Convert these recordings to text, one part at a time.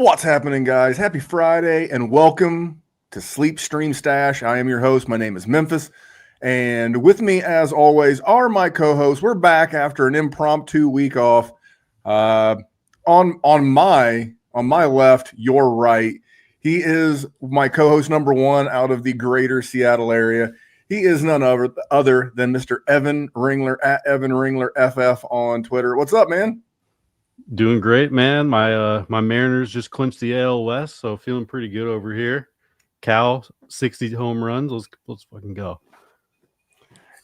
What's happening, guys? Happy Friday and welcome to Sleep Stream Stash. I am your host. My name is Memphis, and with me, as always, are my co-hosts. We're back after an impromptu week off. On my left, your right, he is my co-host number one out of the greater Seattle area. He is none other than Mr. Evan Ringler at Evan Ringler FF on Twitter. What's up, man? Doing great, man. My Mariners just clinched the AL West, so feeling pretty good over here. Cal, 60 home runs. Let's fucking go.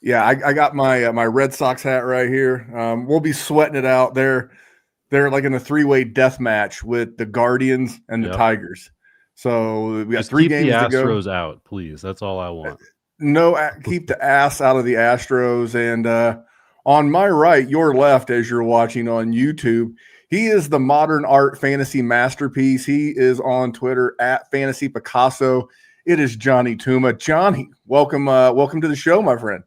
Yeah, I got my Red Sox hat right here. We'll be sweating it out. They're like in a three-way death match with the Guardians and the Tigers. So we got just 3 keep games the to go. Astros out, please. That's all I want. No, keep the ass out of the Astros. And on my right, your left, as you're watching on YouTube, he is the modern art fantasy masterpiece. He is on Twitter at Fantasy Picasso. It is Jonny Tuma. Jonny, welcome to the show, my friend.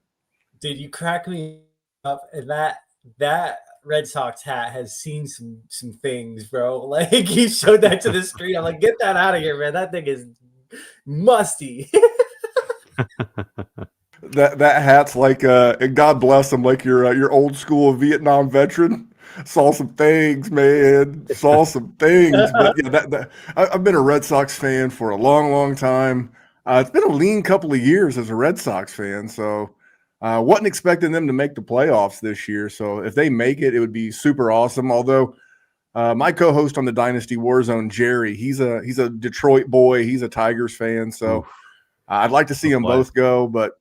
Dude, you crack me up. And that Red Sox hat has seen some things, bro. Like, you showed that to the street. I'm like, get that out of here, man. That thing is musty. That hat's like God bless him, like your old school Vietnam veteran. Saw some things, man. Saw some things. But yeah, I've been a Red Sox fan for a long, long time. It's been a lean couple of years as a Red Sox fan, so wasn't expecting them to make the playoffs this year. So if they make it, it would be super awesome. Although my co-host on the Dynasty Warzone, Jerry, he's a Detroit boy. He's a Tigers fan, so I'd like to see them both go. But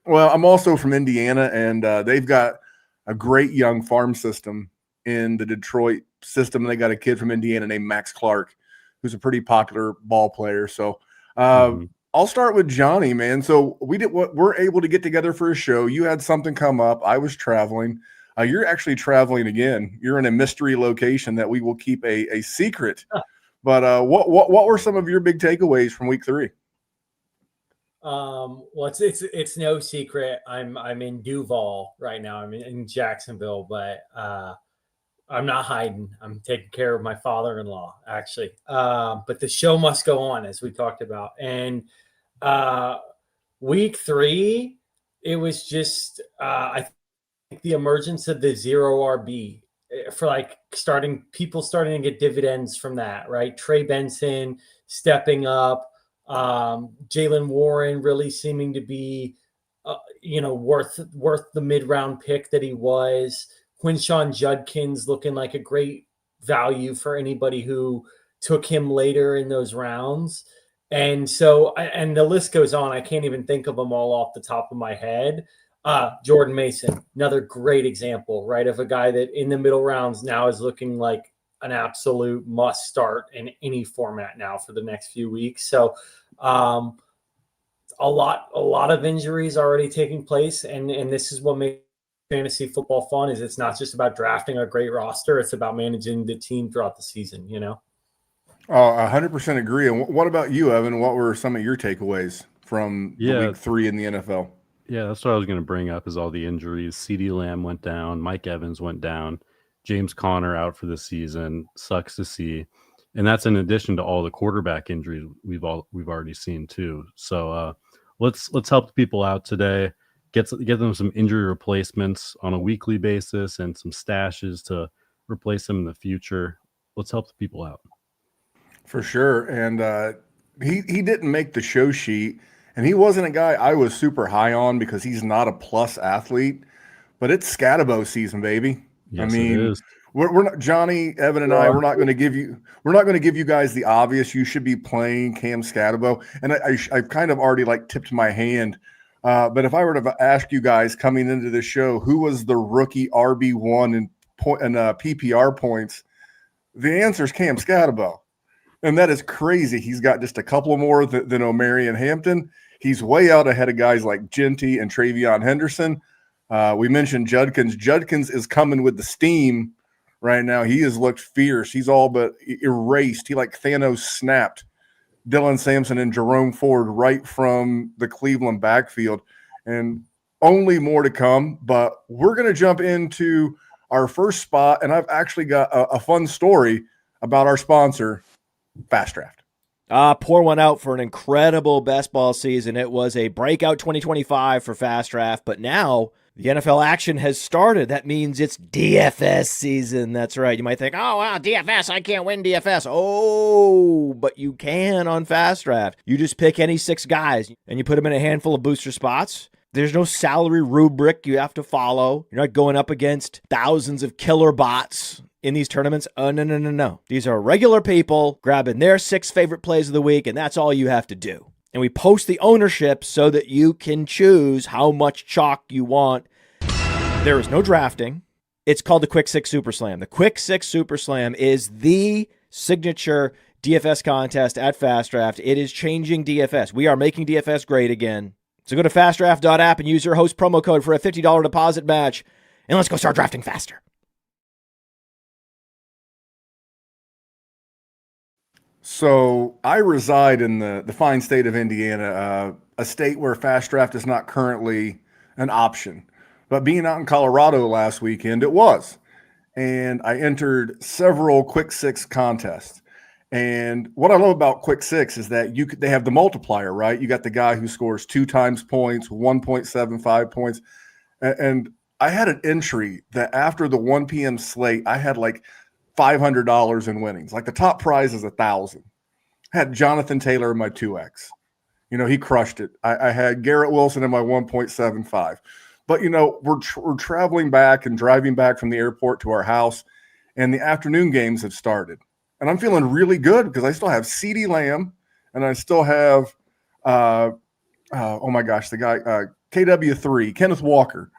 well, I'm also from Indiana, and they've got a great young farm system in the Detroit system. They got a kid from Indiana named Max Clark, who's a pretty popular ball player. So I'll start with Jonny, man. So we're able to get together for a show. You had something come up. I was traveling. You're actually traveling again. You're in a mystery location that we will keep a secret. But what were some of your big takeaways from week 3? Well, it's no secret. I'm in Duval right now. I'm in Jacksonville, but I'm not hiding. I'm taking care of my father-in-law, actually. But the show must go on, as we talked about. And week 3, it was just I think the emergence of the 0 RB for like people starting to get dividends from that, right? Trey Benson stepping up, Jalen Warren really seeming to be worth the mid-round pick that he was. Quinshon Judkins looking like a great value for anybody who took him later in those rounds. And so, and the list goes on. I can't even think of them all off the top of my head. Jordan Mason, another great example, right, of a guy that in the middle rounds now is looking like an absolute must start in any format now for the next few weeks. So a lot of injuries already taking place. And this is what makes fantasy football fun, is it's not just about drafting a great roster. It's about managing the team throughout the season, Oh, 100% agree. And what about you, Evan? What were some of your takeaways from week 3 in the NFL? Yeah, that's what I was going to bring up, is all the injuries. CeeDee Lamb went down. Mike Evans went down. James Conner out for the season. Sucks to see. And that's in addition to all the quarterback injuries we've already seen too. So let's help the people out today. Get them some injury replacements on a weekly basis and some stashes to replace them in the future. Let's help the people out. For sure. And he didn't make the show sheet, and he wasn't a guy I was super high on because he's not a plus athlete, but it's Skattebo season, baby. Yes, I mean, it is. We're not, Jonny, Evan, and I. We're not going to give you guys the obvious. You should be playing Cam Skattebo, and I've kind of already tipped my hand. But if I were to ask you guys coming into the show, who was the rookie RB1 in PPR points, the answer is Cam Skattebo, and that is crazy. He's got just a couple more than Omarion and Hampton. He's way out ahead of guys like Genty and Travion Henderson. We mentioned Judkins. Judkins is coming with the steam right now. He has looked fierce. He's all but erased. He like Thanos snapped Dylan Sampson and Jerome Ford right from the Cleveland backfield. And only more to come. But we're going to jump into our first spot. And I've actually got a fun story about our sponsor, Fast draft. Pour one out for an incredible best ball season. It was a breakout 2025 for Fast Draft, but now the NFL action has started. That means it's DFS season. That's right. You might think, oh, wow, DFS, I can't win DFS. Oh, but you can on Fast Draft. You just pick any 6 guys and you put them in a handful of booster spots. There's no salary rubric you have to follow. You're not going up against thousands of killer bots in these tournaments. Oh, no. These are regular people grabbing their 6 favorite plays of the week, and that's all you have to do. And we post the ownership so that you can choose how much chalk you want. There is no drafting. It's called the Quick 6 Super Slam. The Quick 6 Super Slam is the signature DFS contest at Fast Draft. It is changing DFS. We are making DFS great again. So go to fastdraft.app and use your host promo code for a $50 deposit match, and let's go start drafting faster. So I reside in the fine state of Indiana, a state where fast draft is not currently an option. But being out in Colorado last weekend, it was. And I entered several Quick 6 contests. And what I love about Quick 6 is that they have the multiplier, right? You got the guy who scores 2 times points, 1.75 points. And I had an entry that after the 1 p.m. slate, I had like $500 in winnings. Like the top prize is $1,000. I had Jonathan Taylor in my 2X. He crushed it. I had Garrett Wilson in my 1.75. But, we're traveling back and driving back from the airport to our house, and the afternoon games have started. And I'm feeling really good because I still have CeeDee Lamb, and I still have, the guy, KW3, Kenneth Walker.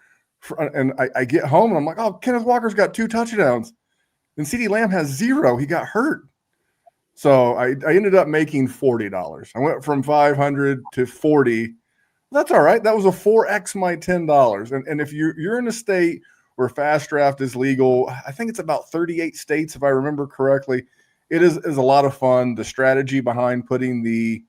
And I get home, and I'm like, oh, Kenneth Walker's got 2 touchdowns. And CeeDee Lamb has 0. He got hurt. So I ended up making $40. I went from 500 to 40. That's all right. That was a 4X my $10. And if you're in a state where fast draft is legal, I think it's about 38 states, if I remember correctly. It is a lot of fun. The strategy behind putting the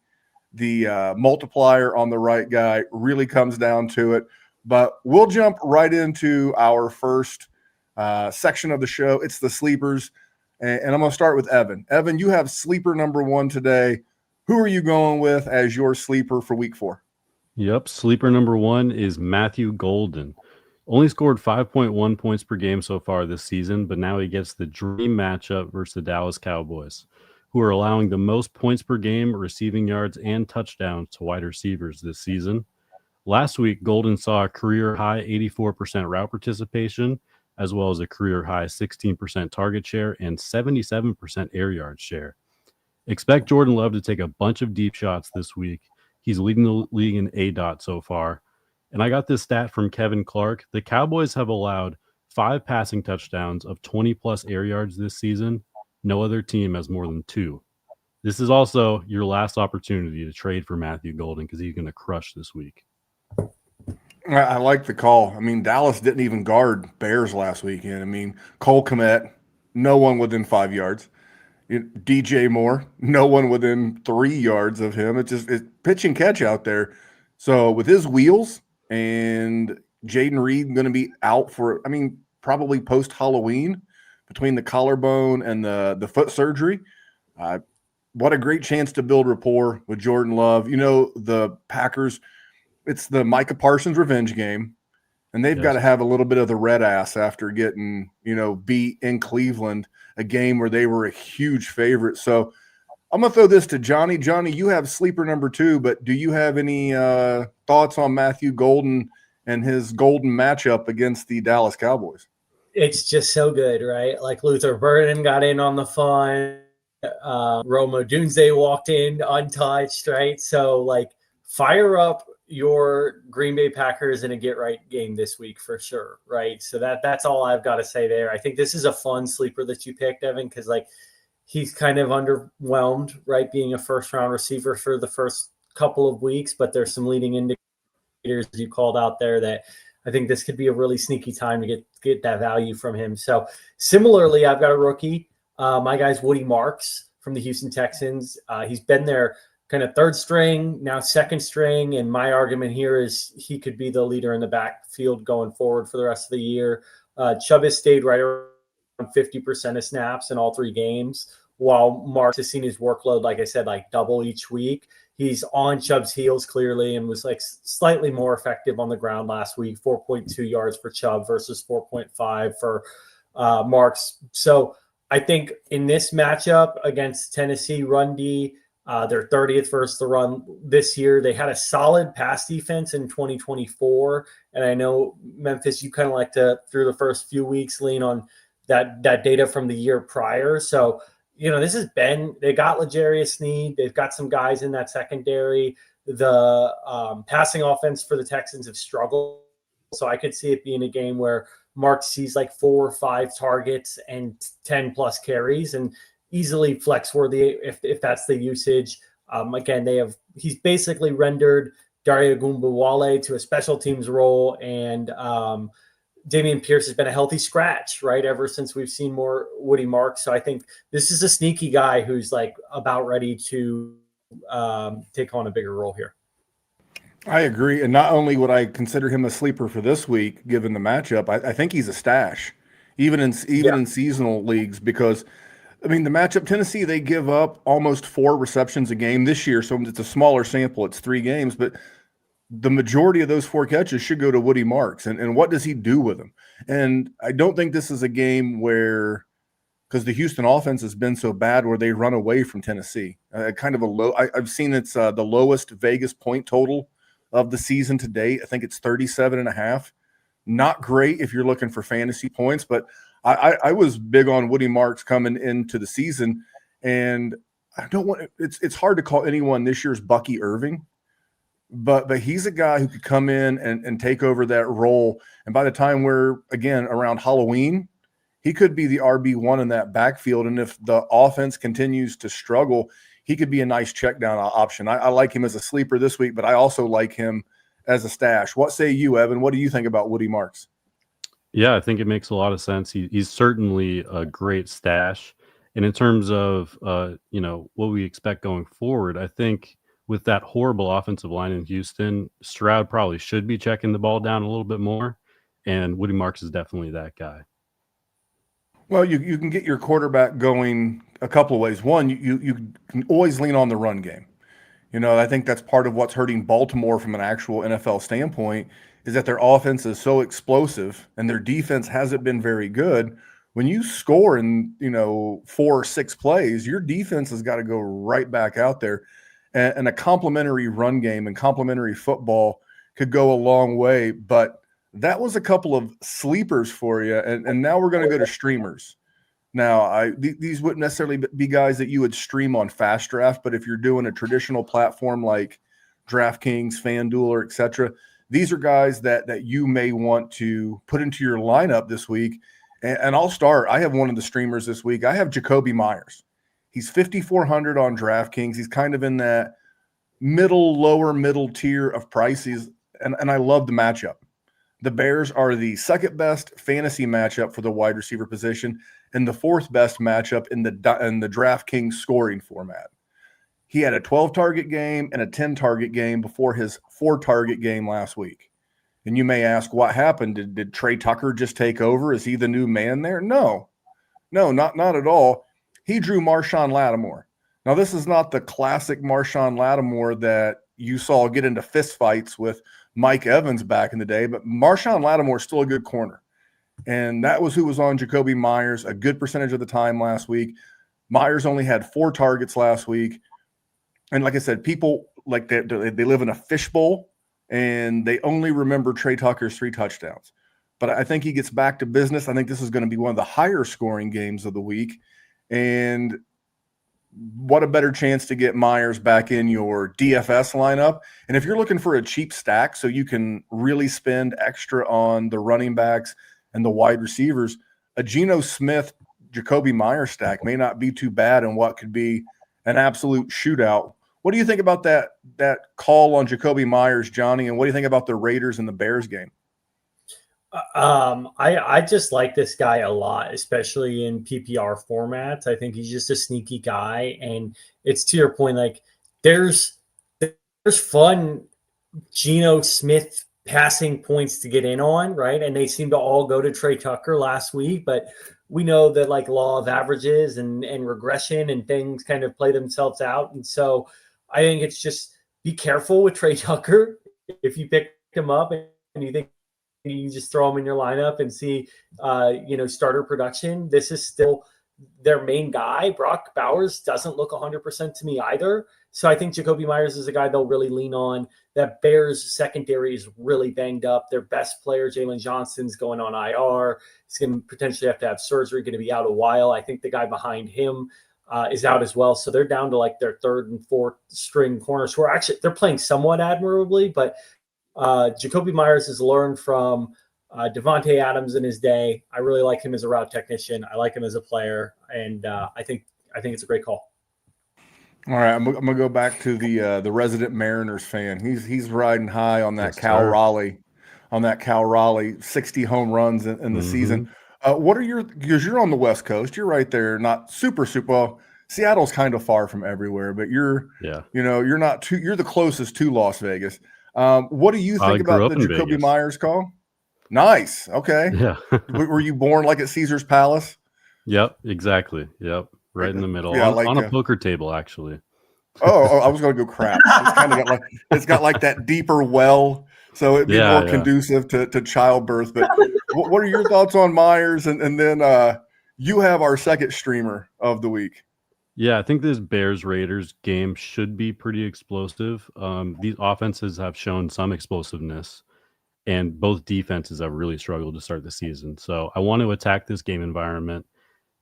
multiplier on the right guy really comes down to it. But we'll jump right into our first section of the show. It's the sleepers. And I'm going to start with Evan. Evan, you have sleeper number 1 today. Who are you going with as your sleeper for week 4? Yep. Sleeper number 1 is Matthew Golden. Only scored 5.1 points per game so far this season, but now he gets the dream matchup versus the Dallas Cowboys, who are allowing the most points per game, receiving yards, and touchdowns to wide receivers this season. Last week, Golden saw a career-high 84% route participation, as well as a career-high 16% target share and 77% air yard share. Expect Jordan Love to take a bunch of deep shots this week. He's leading the league in ADOT so far. And I got this stat from Kevin Clark. The Cowboys have allowed 5 passing touchdowns of 20-plus air yards this season. No other team has more than 2. This is also your last opportunity to trade for Matthew Golden because he's going to crush this week. I like the call. I mean, Dallas didn't even guard Bears last weekend. I mean, Cole Kmet, no one within 5 yards. DJ Moore, no one within 3 yards of him. It's pitch and catch out there. So with his wheels and Jaden Reed going to be out for, probably post-Halloween between the collarbone and the foot surgery. What a great chance to build rapport with Jordan Love. The Packers, it's the Micah Parsons revenge game, and they've got to have a little bit of the red ass after getting, beat in Cleveland, a game where they were a huge favorite. So I'm going to throw this to Johnny. Johnny, you have sleeper number 2, but do you have any thoughts on Matthew Golden and his golden matchup against the Dallas Cowboys? It's just so good, right? Like Luther Burden got in on the fun. Roma Dunze walked in untouched, right? So, fire up your Green Bay Packers in a get-right game this week for sure, right? So that's all I've got to say there. I think this is a fun sleeper that you picked, Evan, because, he's kind of underwhelmed, right, being a first-round receiver for the first couple of weeks, but there's some leading indicators you called out there that I think this could be a really sneaky time to get that value from him. So similarly, I've got a rookie. My guy's Woody Marks from the Houston Texans. He's been there kind of third string, now second string, and my argument here is he could be the leader in the backfield going forward for the rest of the year. Chubb has stayed right around 50% of snaps in all 3 games. while Marks has seen his workload, like I said, like double each week. He's on Chubb's heels clearly and was like slightly more effective on the ground last week, 4.2 yards for Chubb versus 4.5 for Marks. So I think in this matchup against Tennessee run D, they're 30th versus the run this year. They had a solid pass defense in 2024. And I know, Memphis, you kind of like to, through the first few weeks, lean on that data from the year prior. So, this has been, they got L'Jarius Sneed. They've got some guys in that secondary. The passing offense for the Texans have struggled. So I could see it being a game where Mark sees like 4 or 5 targets and 10 plus carries and easily flex worthy if that's the usage. Again, he's basically rendered Dario Gumbawale to a special teams role, and Dameon Pierce has been a healthy scratch, right, ever since we've seen more Woody Marks. So I think this is a sneaky guy who's like about ready to take on a bigger role here. I agree. And not only would I consider him a sleeper for this week, given the matchup, I think he's a stash, even in seasonal leagues, because the matchup, Tennessee, they give up almost 4 receptions a game this year. So it's a smaller sample. It's 3 games, but the majority of those 4 catches should go to Woody Marks. And what does he do with them? And I don't think this is a game where, because the Houston offense has been so bad, where they run away from Tennessee. Kind of a low, I've seen it's the lowest Vegas point total of the season to date. I think it's 37.5. Not great if you're looking for fantasy points, but I was big on Woody Marks coming into the season, and I don't want it's hard to call anyone this year's Bucky Irving, but he's a guy who could come in and take over that role. And by the time we're again around Halloween, he could be the RB1 in that backfield. And if the offense continues to struggle, he could be a nice check down option. I like him as a sleeper this week, but I also like him as a stash. What say you, Evan? What do you think about Woody Marks? Yeah, I think it makes a lot of sense. He's certainly a great stash. And in terms of, what we expect going forward, I think with that horrible offensive line in Houston, Stroud probably should be checking the ball down a little bit more. And Woody Marks is definitely that guy. Well, you can get your quarterback going a couple of ways. One, you can always lean on the run game. I think that's part of what's hurting Baltimore from an actual NFL standpoint, is that their offense is so explosive and their defense hasn't been very good. When you score in, 4 or 6 plays, your defense has got to go right back out there. And a complimentary run game and complimentary football could go a long way. But that was a couple of sleepers for you. And now we're going to go to streamers. Now, these wouldn't necessarily be guys that you would stream on Fast Draft, but if you're doing a traditional platform like DraftKings, FanDuel, or et cetera, these are guys that you may want to put into your lineup this week. And I'll start. I have one of the streamers this week. I have Jakobi Meyers. He's 5,400 on DraftKings. He's kind of in that lower middle tier of prices, and I love the matchup. The Bears are the second best fantasy matchup for the wide receiver position and the 4th best matchup in the DraftKings scoring format. He had a 12-target game and a 10-target game before his 4-target game last week. And you may ask, what happened? Did Trey Tucker just take over? Is he the new man there? No, not at all. He drew Marshawn Lattimore. Now, this is not the classic Marshawn Lattimore that you saw get into fistfights with Mike Evans back in the day, but Marshawn Lattimore is still a good corner. And that was who was on Jakobi Meyers a good percentage of the time last week. Meyers only had 4 targets last week. And like I said, people like they live in a fishbowl and they only remember Trey Tucker's 3 touchdowns. But I think he gets back to business. I think this is going to be one of the higher scoring games of the week. And what a better chance to get Meyers back in your DFS lineup. And if you're looking for a cheap stack so you can really spend extra on the running backs and the wide receivers, a Geno Smith, Jakobi Meyers stack may not be too bad in what could be an absolute shootout. What do you think about that call on Jakobi Meyers, Jonny? And what do you think about the Raiders and the Bears game? I just like this guy a lot, especially in PPR formats. I think he's just a sneaky guy, and it's to your point, like there's fun Geno Smith passing points to get in on, right? And they seem to all go to Trey Tucker last week, but we know that like law of averages and regression and things kind of play themselves out. And so I think it's just be careful with Trey Tucker. If you pick him up and you think you just throw him in your lineup and see, starter production, this is still their main guy. Brock Bowers doesn't look 100% to me either. So I think Jakobi Meyers is a guy they'll really lean on. That Bears secondary is really banged up. Their best player, Jalen Johnson's going on IR. He's going to potentially have to have surgery, going to be out a while. I think the guy behind him is out as well. So they're down to like their third and fourth string corners who are actually, they're playing somewhat admirably, but Jakobi Meyers has learned from Davante Adams in his day. I really like him as a route technician. I like him as a player, and I think it's a great call. All right, I'm gonna go back to the resident Mariners fan. He's riding high on that Yes, Cal sir. Raleigh, 60 home runs in the season. What are because you're on the West Coast, you're right there, not super well. Seattle's kind of far from everywhere, but you're not too. You're the closest to Las Vegas. What do you think about the Jakobi Meyers call? Nice. Okay. Yeah. Were you born like at Caesar's Palace? Yep. Exactly. Yep. Right in the middle. Yeah, on a poker table, actually. Oh, I was going to go crap. It's got like that deeper well, so it'd be more conducive to childbirth. But what are your thoughts on Meyers? And then you have our second streamer of the week. Yeah, I think this Bears-Raiders game should be pretty explosive. These offenses have shown some explosiveness, and both defenses have really struggled to start the season. So I want to attack this game environment.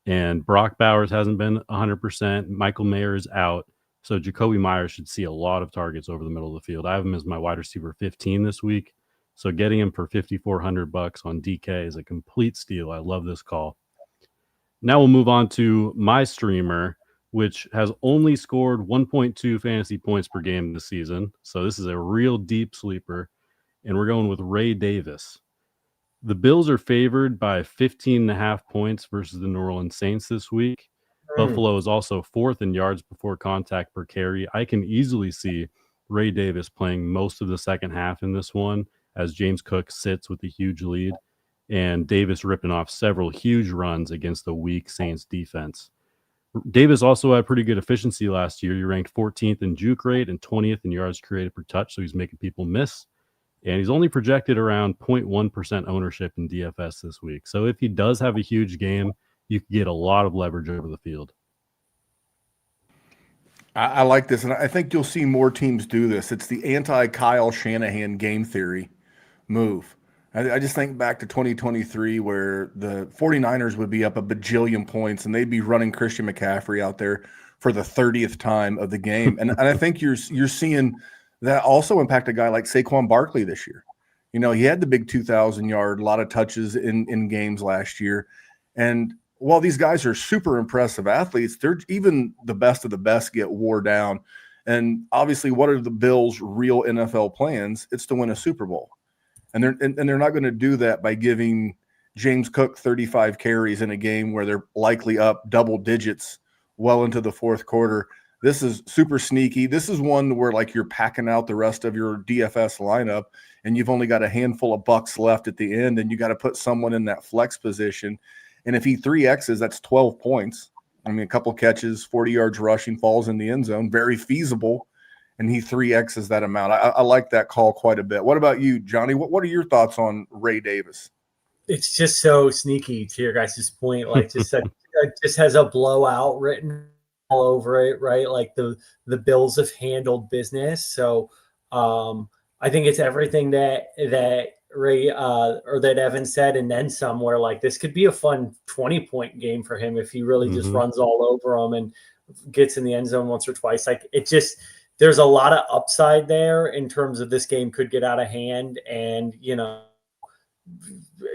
And Brock Bowers hasn't been 100%. Michael Meyers out. So Jakobi Meyers should see a lot of targets over the middle of the field. I have him as my wide receiver 15 this week. So getting him for $5,400 on DK is a complete steal. I love this call. Now we'll move on to my streamer, which has only scored 1.2 fantasy points per game this season. So this is a real deep sleeper. And we're going with Ray Davis. The Bills are favored by 15.5 points versus the New Orleans Saints this week. Buffalo is also fourth in yards before contact per carry. I can easily see Ray Davis playing most of the second half in this one as James Cook sits with a huge lead and Davis ripping off several huge runs against the weak Saints defense. Davis also had pretty good efficiency last year. He ranked 14th in juke rate and 20th in yards created per touch, so he's making people miss. And he's only projected around 0.1% ownership in DFS this week. So if he does have a huge game, you can get a lot of leverage over the field. I like this, and I think you'll see more teams do this. It's the anti-Kyle Shanahan game theory move. I just think back to 2023 where the 49ers would be up a bajillion points, and they'd be running Christian McCaffrey out there for the 30th time of the game. And I think you're seeing – that also impact a guy like Saquon Barkley this year. He had the big 2,000-yard, a lot of touches in games last year. And while these guys are super impressive athletes, they're even the best of the best get wore down. And obviously, what are the Bills' real NFL plans? It's to win a Super Bowl. And they're not going to do that by giving James Cook 35 carries in a game where they're likely up double digits well into the fourth quarter. This is super sneaky. This is one where like you're packing out the rest of your DFS lineup and you've only got a handful of bucks left at the end and you got to put someone in that flex position. And if he 3Xs, that's 12 points. I mean, a couple catches, 40 yards rushing, falls in the end zone, very feasible. And he 3Xs that amount. I like that call quite a bit. What about you, Johnny? What are your thoughts on Ray Davis? It's just so sneaky to your guys' point. Like just has a blowout written all over it, right? Like the Bills have handled business. So I think it's everything that Ray or that Evan said, and then some, where like this could be a fun 20-point game for him if he really just runs all over them and gets in the end zone once or twice. Like there's a lot of upside there in terms of this game could get out of hand, and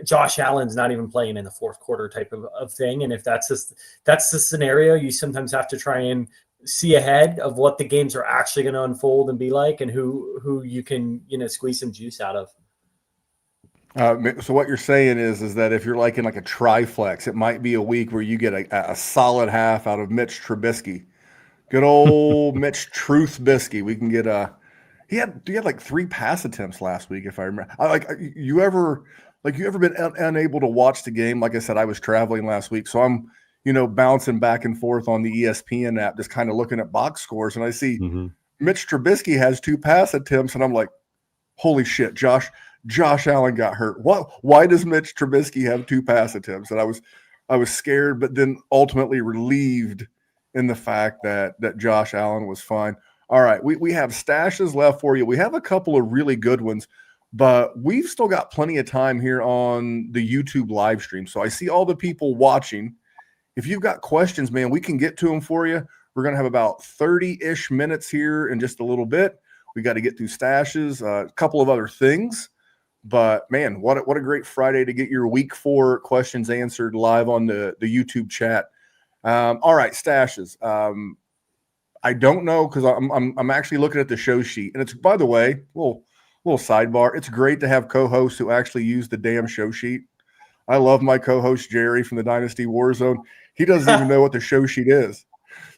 Josh Allen's not even playing in the fourth quarter type of thing. And if that's the scenario, you sometimes have to try and see ahead of what the games are actually going to unfold and be like, and who you can, squeeze some juice out of. So what you're saying is that if you're like in like a triflex, it might be a week where you get a solid half out of Mitch Trubisky, good old Mitch Truthbisky. We can get he had like 3 pass attempts last week, if I remember. You ever been unable to watch the game? Like I said, I was traveling last week, so I'm bouncing back and forth on the ESPN app, just kind of looking at box scores, and I see Mitch Trubisky has 2 pass attempts, and I'm like, holy shit, Josh Allen got hurt. Why does Mitch Trubisky have 2 pass attempts? And I was scared, but then ultimately relieved in the fact that Josh Allen was fine. All right, we have stashes left for you. We have a couple of really good ones, but we've still got plenty of time here on the YouTube live stream. So I see all the people watching. If you've got questions, man, we can get to them for you. We're going to have about 30-ish minutes here in just a little bit. We got to get through stashes, a couple of other things. But, man, what a great Friday to get your Week 4 questions answered live on the YouTube chat. All right, stashes. I don't know because I'm actually looking at the show sheet. And it's, by the way, little sidebar, it's great to have co-hosts who actually use the damn show sheet. I love my co-host, Jerry, from the Dynasty Warzone. He doesn't even know what the show sheet is.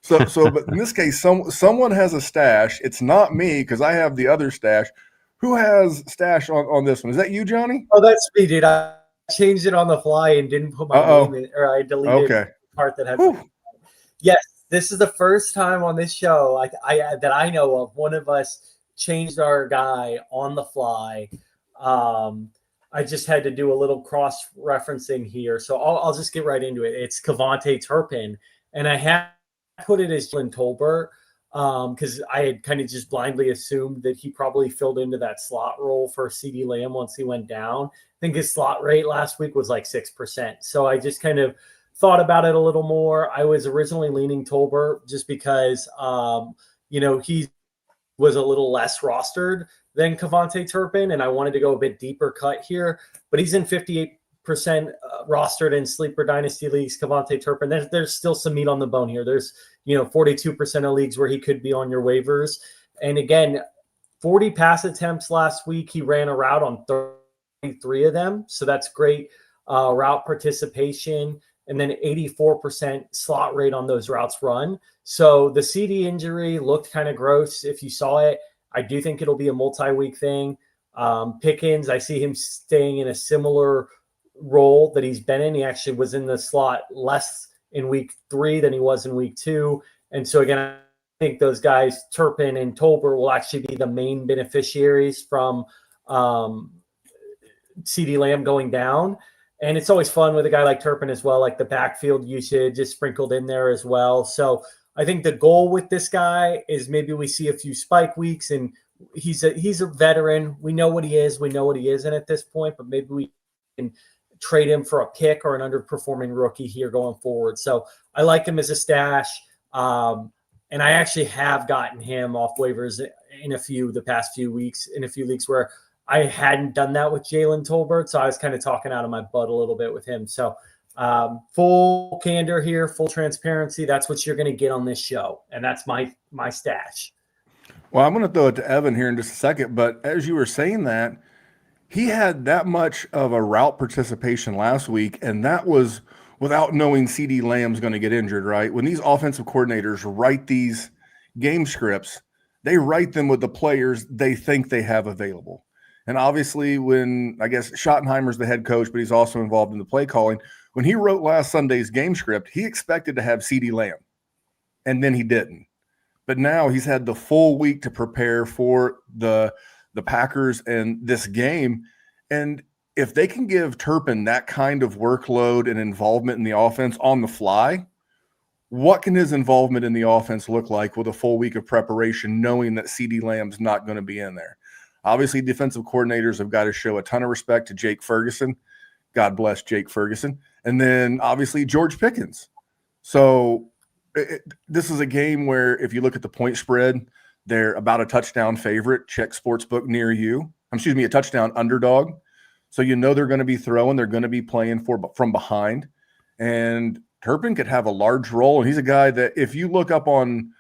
So, but in this case, someone has a stash. It's not me because I have the other stash. Who has stash on this one? Is that you, Johnny? Oh, that's me, dude. I changed it on the fly and didn't put my name in, or I deleted the part that had. Yes, this is the first time on this show that I know of one of us changed our guy on the fly. I just had to do a little cross-referencing here, so I'll just get right into it. It's KaVantae Turpin, and I have put it as Jalen Tolbert because I had kind of just blindly assumed that he probably filled into that slot role for CeeDee Lamb once he went down. I think his slot rate last week was like 6%. So I just kind of thought about it a little more. I was originally leaning Tolbert just because, he was a little less rostered than KaVantae Turpin, and I wanted to go a bit deeper cut here. But he's in 58% rostered in Sleeper Dynasty leagues, KaVantae Turpin. There's still some meat on the bone here. There's 42% of leagues where he could be on your waivers. And again, 40 pass attempts last week. He ran a route on 33 of them. So that's great route participation. And then 84% slot rate on those routes run. So the CD injury looked kind of gross if you saw it. I do think it'll be a multi-week thing. Pickens, I see him staying in a similar role that he's been in. He actually was in the slot less in week 3 than he was in week 2. And so again, I think those guys, Turpin and Tolbert, will actually be the main beneficiaries from CeeDee Lamb going down. And it's always fun with a guy like Turpin as well, like the backfield usage is sprinkled in there as well. So I think the goal with this guy is maybe we see a few spike weeks, and he's a veteran. We know what he is. We know what he isn't at this point, but maybe we can trade him for a pick or an underperforming rookie here going forward. So I like him as a stash. And I actually have gotten him off waivers in the past few weeks, in a few leagues where I hadn't done that with Jalen Tolbert. So I was kind of talking out of my butt a little bit with him. So full candor here, full transparency. That's what you're going to get on this show. And that's my stash. Well, I'm going to throw it to Evan here in just a second. But as you were saying that, he had that much of a route participation last week, and that was without knowing CeeDee Lamb's going to get injured, right? When these offensive coordinators write these game scripts, they write them with the players they think they have available. And obviously when, I guess, Schottenheimer's the head coach, but he's also involved in the play calling. When he wrote last Sunday's game script, he expected to have CeeDee Lamb, and then he didn't. But now he's had the full week to prepare for the Packers and this game. And if they can give Turpin that kind of workload and involvement in the offense on the fly, what can his involvement in the offense look like with a full week of preparation, knowing that CeeDee Lamb's not going to be in there? Obviously, defensive coordinators have got to show a ton of respect to Jake Ferguson. God bless Jake Ferguson. And then, obviously, George Pickens. So this is a game where if you look at the point spread, they're about a touchdown favorite. Check sportsbook near you. A touchdown underdog. So they're going to be throwing. They're going to be playing from behind. And Turpin could have a large role. And he's a guy that if you look up on,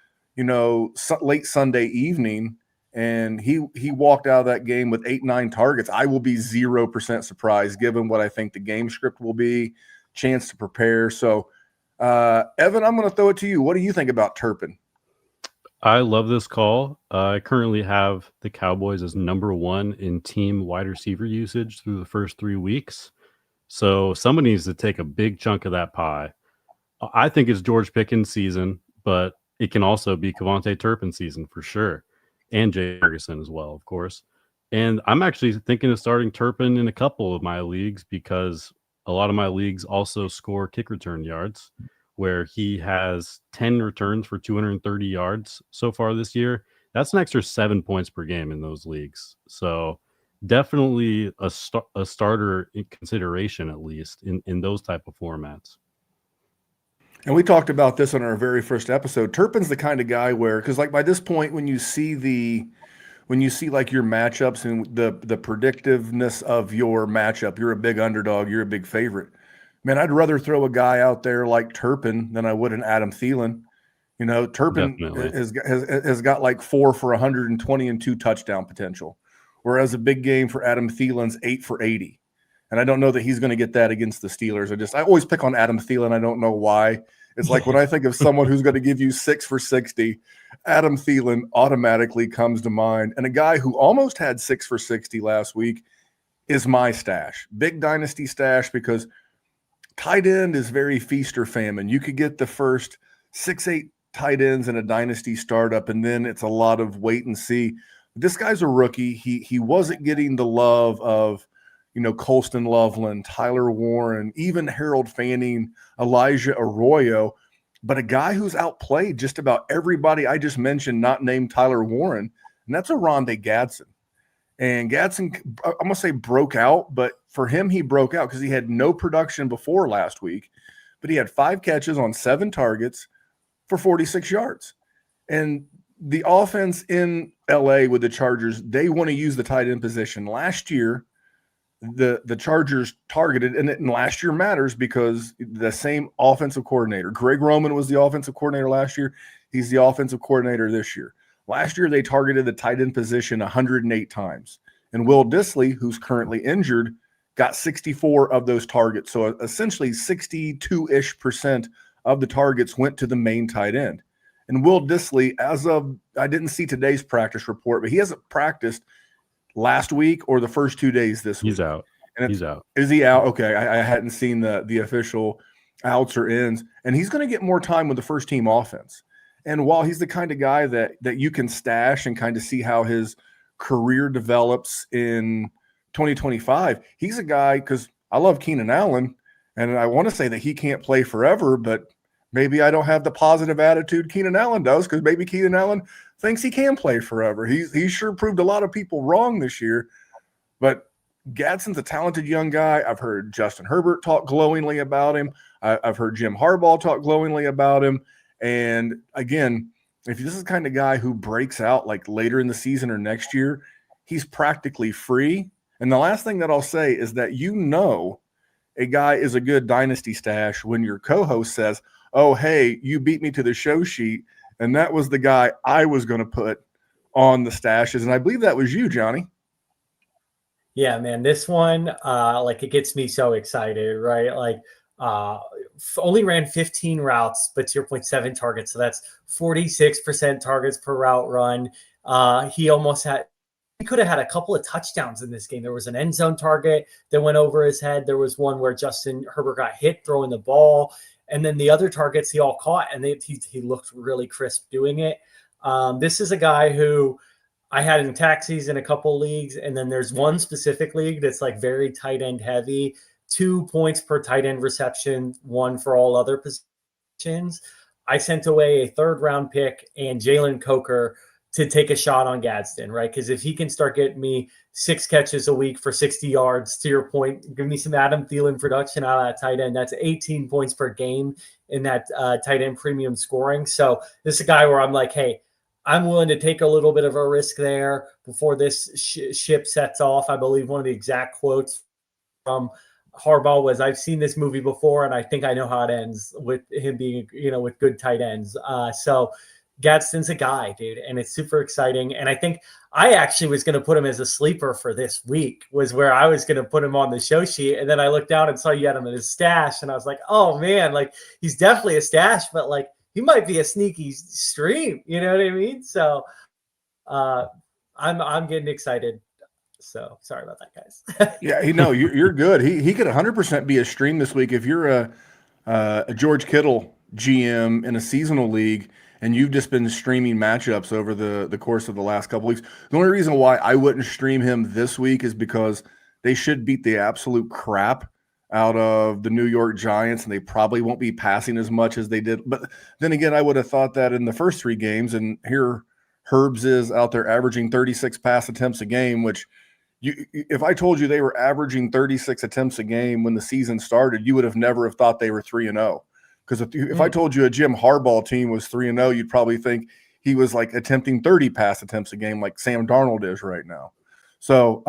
late Sunday evening, and he walked out of that game with 8-9 targets, I will be 0% surprised given what I think the game script will be, chance to prepare. So, Evan, I'm going to throw it to you. What do you think about Turpin? I love this call. I currently have the Cowboys as number 1 in team wide receiver usage through the first 3 weeks. So somebody needs to take a big chunk of that pie. I think it's George Pickens' season, but it can also be KaVantae Turpin season for sure. And Jay Ferguson as well, of course. And I'm actually thinking of starting Turpin in a couple of my leagues because a lot of my leagues also score kick return yards, where he has 10 returns for 230 yards so far this year. That's an extra 7 points per game in those leagues. So definitely a starter in consideration, at least in those type of formats. And we talked about this on our very first episode. Turpin's the kind of guy where, because like by this point, when you see like your matchups and the predictiveness of your matchup, you're a big underdog, you're a big favorite. Man, I'd rather throw a guy out there like Turpin than I would an Adam Thielen. You know, Turpin has got like 4 for 120 and 2 touchdown potential, whereas a big game for Adam Thielen's 8 for 80. And I don't know that he's going to get that against the Steelers. I always pick on Adam Thielen. I don't know why. It's like when I think of someone who's going to give you 6 for 60, Adam Thielen automatically comes to mind. And a guy who almost had 6 for 60 last week is my stash. Big Dynasty stash, because tight end is very feast or famine. You could get the first 6-8 tight ends in a Dynasty startup, and then it's a lot of wait and see. This guy's a rookie. He wasn't getting the love of, you know, Colston Loveland, Tyler Warren, even Harold Fanning, Elijah Arroyo, but a guy who's outplayed just about everybody I just mentioned, not named Tyler Warren, and that's Oronde Gadsden. And Gadsden, I'm going to say broke out, but for him, he broke out because he had no production before last week, but he had 5 catches on 7 targets for 46 yards. And the offense in LA with the Chargers, they want to use the tight end position. Last year, the Chargers targeted, and last year matters because the same offensive coordinator, Greg Roman was the offensive coordinator last year. He's the offensive coordinator this year. Last year, they targeted the tight end position 108 times. And Will Dissly, who's currently injured, got 64 of those targets. So essentially 62-ish% of the targets went to the main tight end. And Will Dissly, I didn't see today's practice report, but he hasn't practiced last week or the first 2 days this week. He's out. He's out. Is he out? Okay. I hadn't seen the official outs or ins. And he's going to get more time with the first team offense. And while he's the kind of guy that you can stash and kind of see how his career develops in 2025, he's a guy, because I love Keenan Allen, and I want to say that he can't play forever, but maybe I don't have the positive attitude Keenan Allen does, because maybe Keenan Allen thinks he can play forever. He sure proved a lot of people wrong this year. But Gadsden's a talented young guy. I've heard Justin Herbert talk glowingly about him. I've heard Jim Harbaugh talk glowingly about him. And again, if this is the kind of guy who breaks out like later in the season or next year, he's practically free. And the last thing that I'll say is that a guy is a good dynasty stash when your co-host says, oh, hey, you beat me to the show sheet, and that was the guy I was going to put on the stashes. And I believe that was you, Johnny. Yeah, man, this one, it gets me so excited, right? Only ran 15 routes, but to your point, 7 targets. So that's 46% targets per route run. He could have had a couple of touchdowns in this game. There was an end zone target that went over his head. There was one where Justin Herbert got hit throwing the ball. And then the other targets he all caught, and he looked really crisp doing it. This is a guy who I had in taxis in a couple leagues, and then there's one specific league that's like very tight end heavy, 2 points per tight end reception, 1 for all other positions. I sent away a 3rd-round pick and Jalen Coker to take a shot on Gadsden, right? Because if he can start getting me 6 catches a week for 60 yards, to your point, give me some Adam Thielen production out of that tight end. That's 18 points per game in that tight end premium scoring. So this is a guy where I'm like, hey, I'm willing to take a little bit of a risk there before this ship sets off. I believe one of the exact quotes from Harbaugh was, I've seen this movie before, and I think I know how it ends with him being, with good tight ends. So Gadsden's a guy, dude, and it's super exciting. And I think I actually was going to put him as a sleeper for this week, was where I was going to put him on the show sheet. And then I looked down and saw you had him in his stash, and I was like, oh man, he's definitely a stash, but he might be a sneaky stream. You know what I mean? So I'm getting excited. So sorry about that, guys. Yeah, you're good. He could 100% be a stream this week if you're a George Kittle GM in a seasonal league and you've just been streaming matchups over the course of the last couple weeks. The only reason why I wouldn't stream him this week is because they should beat the absolute crap out of the New York Giants, and they probably won't be passing as much as they did. But then again, I would have thought that in the first 3 games, and here Herbs is out there averaging 36 pass attempts a game, which if I told you they were averaging 36 attempts a game when the season started, you would have never have thought they were 3-0. Because if I told you a Jim Harbaugh team was 3-0, you'd probably think he was like attempting 30 pass attempts a game like Sam Darnold is right now. So,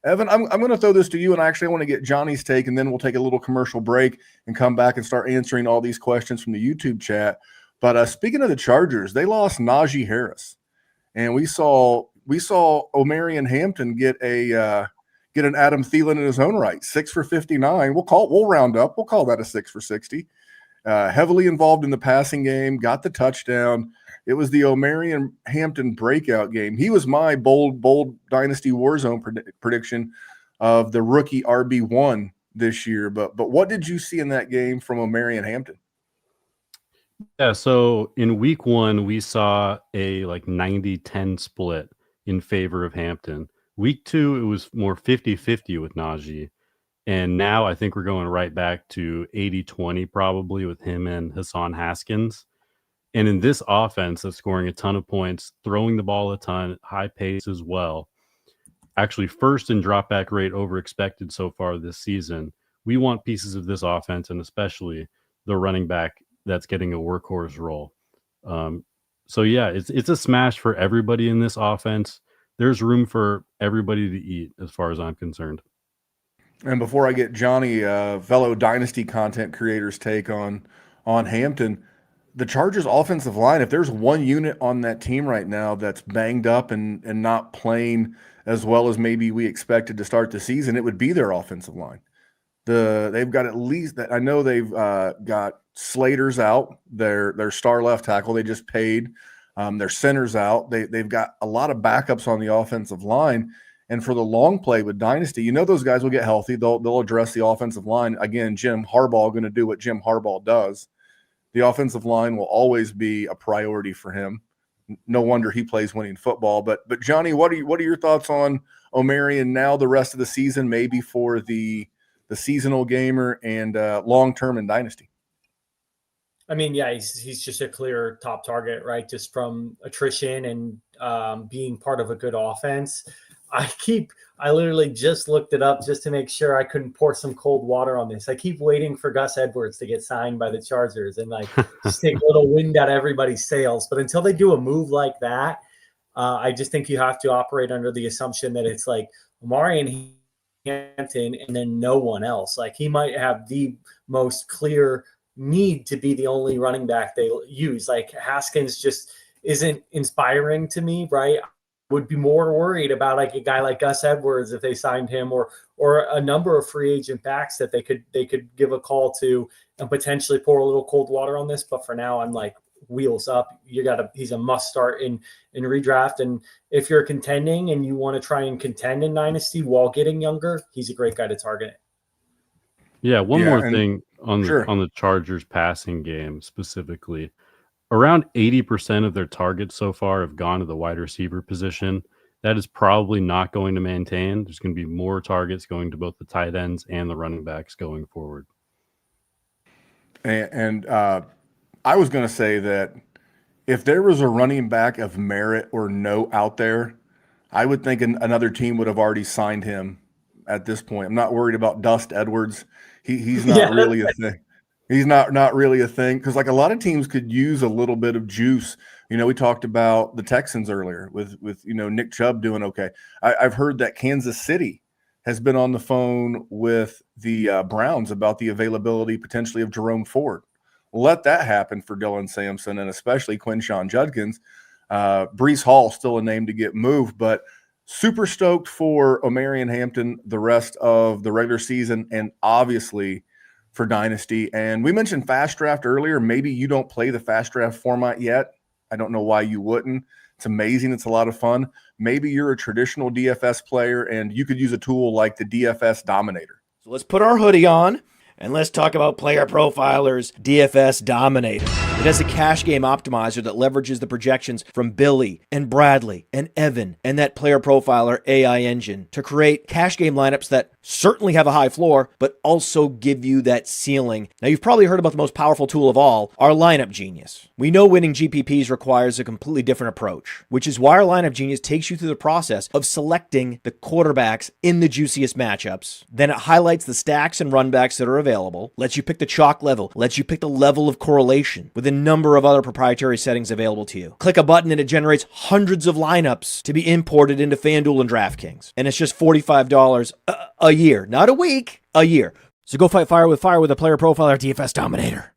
Evan, I'm going to throw this to you, and I actually want to get Johnny's take, and then we'll take a little commercial break and come back and start answering all these questions from the YouTube chat. But speaking of the Chargers, they lost Najee Harris, and we saw Omarion Hampton get an Adam Thielen in his own right, 6 for 59. We'll round up. We'll call that a 6 for 60. Heavily involved in the passing game, got the touchdown. It was the Omarion Hampton breakout game. He was my bold Dynasty Warzone prediction of the rookie RB1 this year. But what did you see in that game from Omarion Hampton? Yeah, so in week 1, we saw a 90-10 split in favor of Hampton. Week 2, it was more 50-50 with Najee. And now I think we're going right back to 80-20 probably with him and Hassan Haskins. And in this offense that's scoring a ton of points, throwing the ball a ton, high pace as well, actually first in drop back rate over expected so far this season, we want pieces of this offense, and especially the running back that's getting a workhorse role. So yeah, it's a smash for everybody in this offense. There's room for everybody to eat as far as I'm concerned. And before I get Johnny, fellow Dynasty content creator's take on Hampton, the Chargers offensive line, if there's one unit on that team right now that's banged up and not playing as well as maybe we expected to start the season, it would be their offensive line. They've got at least that. I know they've got Slater's out, their star left tackle. They just paid. Their center's out. They've got a lot of backups on the offensive line. And for the long play with Dynasty, those guys will get healthy. They'll address the offensive line. Again, Jim Harbaugh going to do what Jim Harbaugh does. The offensive line will always be a priority for him. No wonder he plays winning football. But Johnny, what are your thoughts on Omarion now the rest of the season, maybe for the seasonal gamer and long-term in Dynasty? I mean, yeah, he's just a clear top target, right? Just from attrition and being part of a good offense. I literally just looked it up just to make sure I couldn't pour some cold water on this. I keep waiting for Gus Edwards to get signed by the Chargers and just take a little wind out of everybody's sails. But until they do a move like that, I just think you have to operate under the assumption that it's like Omarion Hampton and then no one else. He might have the most clear need to be the only running back they use. Haskins just isn't inspiring to me, right? Would be more worried about a guy like Gus Edwards if they signed him, or a number of free agent backs that they could give a call to and potentially pour a little cold water on this. But for now, I'm wheels up. He's a must start in redraft. And if you're contending and you want to try and contend in Dynasty while getting younger, he's a great guy to target. Yeah, one more thing on the Chargers passing game specifically. Around 80% of their targets so far have gone to the wide receiver position. That is probably not going to maintain. There's going to be more targets going to both the tight ends and the running backs going forward. And I was going to say that if there was a running back of merit or no out there, I would think another team would have already signed him at this point. I'm not worried about Dust Edwards. He's not really a thing. He's not really a thing because a lot of teams could use a little bit of juice. We talked about the Texans earlier with Nick Chubb doing okay. I've heard that Kansas City has been on the phone with the Browns about the availability potentially of Jerome Ford. Let that happen for Dylan Sampson and especially Quinshon Judkins. Breece Hall still a name to get moved, but super stoked for Omarion Hampton the rest of the regular season and obviously for Dynasty. And we mentioned fast draft earlier. Maybe you don't play the fast draft format yet. I don't know why you wouldn't. It's amazing. It's a lot of fun. Maybe you're a traditional DFS player and you could use a tool like the DFS Dominator. So let's put our hoodie on and let's talk about Player Profiler's DFS Dominator. It has a cash game optimizer that leverages the projections from Billy and Bradley and Evan and that Player Profiler AI engine to create cash game lineups that certainly have a high floor, but also give you that ceiling. Now, you've probably heard about the most powerful tool of all, our Lineup Genius. We know winning GPPs requires a completely different approach, which is why our Lineup Genius takes you through the process of selecting the quarterbacks in the juiciest matchups. Then it highlights the stacks and runbacks that are available, lets you pick the chalk level, lets you pick the level of correlation with a number of other proprietary settings available to you. Click a button and it generates hundreds of lineups to be imported into FanDuel and DraftKings. And it's just $45 a year, not a week, a year. So go fight fire with a Player Profiler DFS Dominator.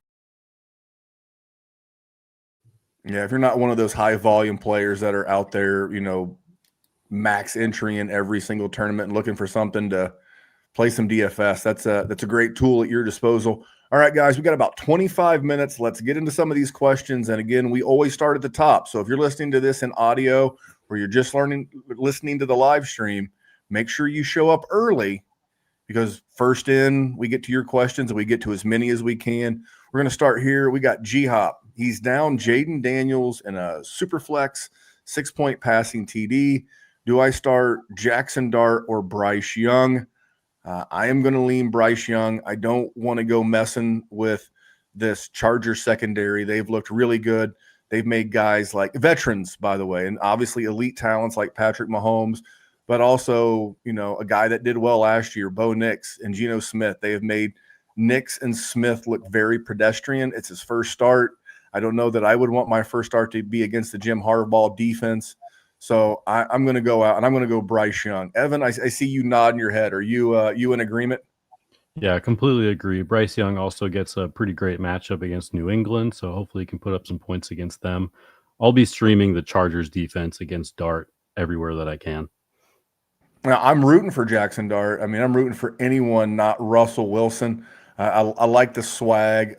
Yeah, if you're not one of those high volume players that are out there, max entry in every single tournament and looking for something to play some DFS, that's a great tool at your disposal. All right, guys, we got about 25 minutes. Let's get into some of these questions. And again, we always start at the top. So if you're listening to this in audio or you're just listening to the live stream, make sure you show up early because first in, we get to your questions and we get to as many as we can. We're going to start here. We got G-Hop. He's down Jaden Daniels in a super flex 6-point passing TD. Do I start Jaxson Dart or Bryce Young? I am going to lean Bryce Young. I don't want to go messing with this Chargers secondary. They've looked really good. They've made guys like veterans, by the way, and obviously elite talents like Patrick Mahomes, but also, a guy that did well last year, Bo Nix and Geno Smith. They have made Nix and Smith look very pedestrian. It's his first start. I don't know that I would want my first start to be against the Jim Harbaugh defense. So I'm going to go out and I'm going to go Bryce Young. Evan, I see you nodding your head. Are you in agreement? Yeah, I completely agree. Bryce Young also gets a pretty great matchup against New England, so hopefully he can put up some points against them. I'll be streaming the Chargers defense against Dart everywhere that I can. Now, I'm rooting for Jaxson Dart. I mean, I'm rooting for anyone not Russell Wilson. I like the swag.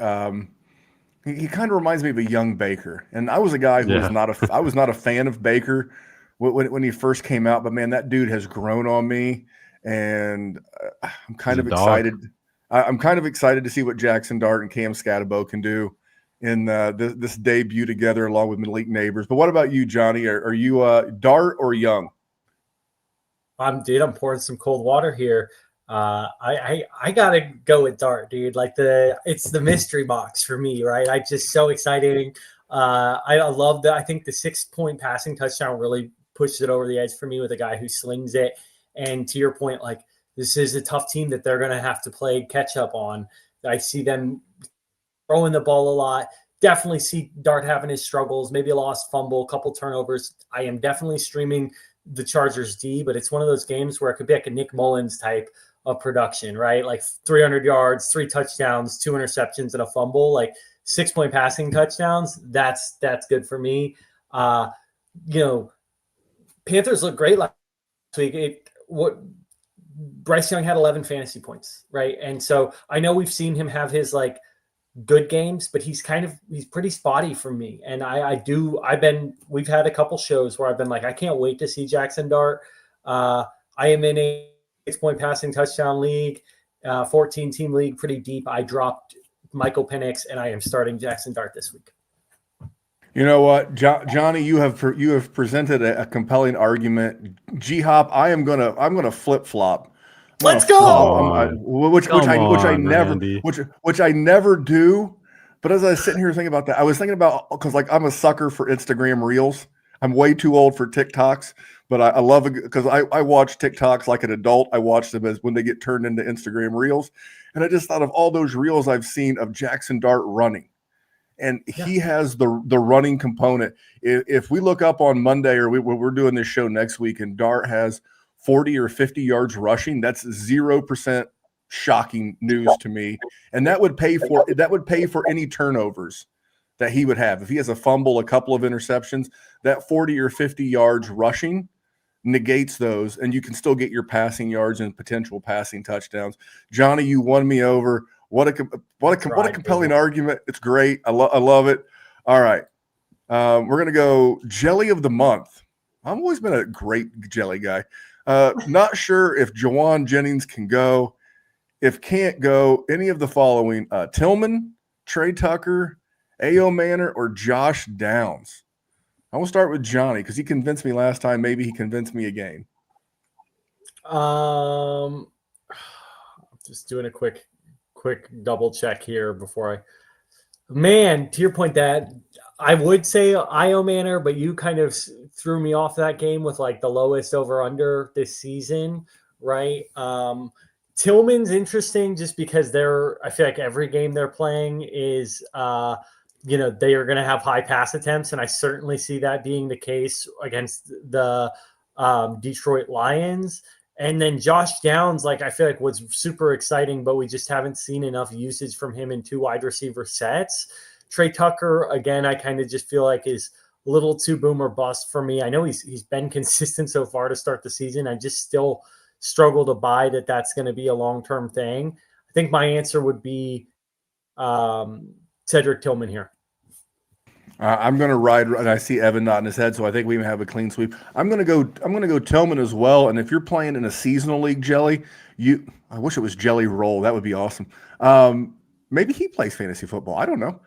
He kind of reminds me of a young Baker, and I was a guy who I was not a fan of Baker when he first came out. But man, that dude has grown on me, and I'm kind of excited. I'm kind of excited to see what Jaxson Dart and Cam Skattebo can do in this debut together, along with Malik Neighbors. But what about you, Johnny? Are you Dart or Young? I'm pouring some cold water here. I gotta go with Dart, dude. It's the mystery box for me, right? Just so exciting. I love that. I think the 6-point passing touchdown really pushed it over the edge for me with a guy who slings it. And to your point, this is a tough team that they're gonna have to play catch up on. I see them throwing the ball a lot. Definitely see Dart having his struggles, maybe a lost fumble, a couple turnovers. I am definitely streaming the Chargers D, but it's one of those games where it could be like a Nick Mullins type of production, right? 300 yards, 3 touchdowns, 2 interceptions, and a fumble. 6-point passing touchdowns. That's good for me. Panthers look great last week. Bryce Young had 11 fantasy points, right? And so I know we've seen him have his good games, but he's pretty spotty for me. And we've had a couple shows where I've been I can't wait to see Jaxson Dart. I am in a 6-point passing touchdown league, 14-team league, pretty deep. I dropped Michael Penix, and I am starting Jaxson Dart this week. You know what, Johnny, you have presented a compelling argument. G-Hop, I'm gonna flip flop. Let's go. Which I never do. But as I was sitting here thinking about that, I was thinking about because I'm a sucker for Instagram Reels. I'm way too old for TikToks, but I love it because I watch TikToks like an adult. I watch them as when they get turned into Instagram Reels, and I just thought of all those reels I've seen of Jaxson Dart running, and he has the running component. If we look up on Monday or we're doing this show next week, and Dart has 40 or 50 yards rushing, that's 0% shocking news to me, and that would pay for any turnovers that he would have. If he has a fumble, a couple of interceptions, that 40 or 50 yards rushing negates those, and you can still get your passing yards and potential passing touchdowns. Johnny, you won me over. What a compelling argument. It's great. I love it. All right. We're going to go jelly of the month. I've always been a great jelly guy. Not sure if Juwan Jennings can go. If can't go, any of the following: Tillman, Trey Tucker, Ayomanor, or Josh Downs. I will start with Jonny because he convinced me last time. Maybe he convinced me again. Just doing a quick double check here before to your point, that I would say Ayomanor, but you kind of threw me off that game with like the lowest over under this season, right? Tillman's interesting just because I feel like every game they're playing is, they are going to have high pass attempts. And I certainly see that being the case against the Detroit Lions. And then Josh Downs, I feel like was super exciting, but we just haven't seen enough usage from him in 2 wide receiver sets. Trey Tucker, again, I kind of just feel like is a little too boom or bust for me. I know he's been consistent so far to start the season. I just still struggle to buy that that's going to be a long-term thing. I think my answer would be Cedric Tillman here. I'm going to ride, and I see Evan nodding his head, so I think we have a clean sweep. I'm going to go Tillman as well. And if you're playing in a seasonal league, Jelly, I wish it was Jelly Roll. That would be awesome. Maybe he plays fantasy football. I don't know.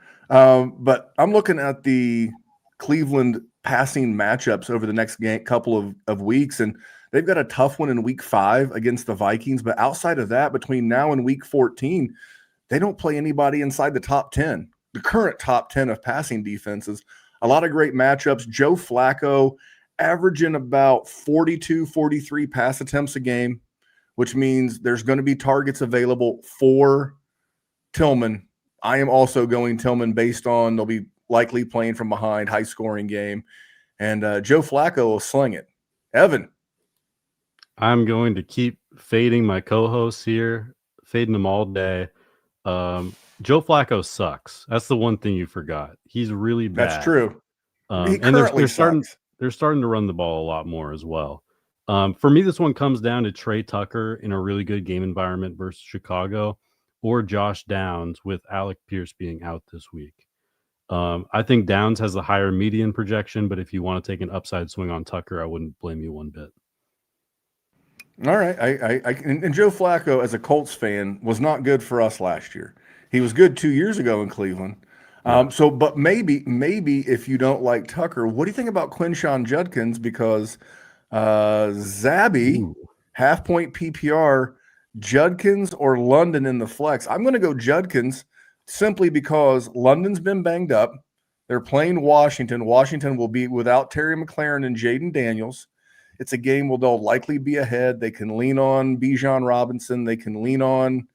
But I'm looking at the Cleveland passing matchups over the next couple of weeks, and they've got a tough one in week 5 against the Vikings. But outside of that, between now and week 14, they don't play anybody inside the top 10, the current top 10 of passing defenses. A lot of great matchups. Joe Flacco averaging about 42, 43 pass attempts a game, which means there's going to be targets available for Tillman. I am also going Tillman based on they'll be likely playing from behind, high-scoring game. And Joe Flacco will sling it. Evan. I'm going to keep fading my co-hosts here, fading them all day. Joe Flacco sucks. That's the one thing you forgot. He's really bad. That's true. And they're starting to run the ball a lot more as well. For me, this one comes down to Trey Tucker in a really good game environment versus Chicago, or Josh Downs with Alec Pierce being out this week. I think Downs has the higher median projection, but if you want to take an upside swing on Tucker, I wouldn't blame you one bit. All right. And Joe Flacco, as a Colts fan, was not good for us last year. He was good 2 years ago in Cleveland. But maybe if you don't like Tucker, what do you think about Quinshon Judkins? Because Zabby, half-point PPR, Judkins or London in the flex. I'm going to go Judkins simply because London's been banged up. They're playing Washington. Washington will be without Terry McLaurin and Jaden Daniels. It's a game where they'll likely be ahead. They can lean on Bijan Robinson. They can lean on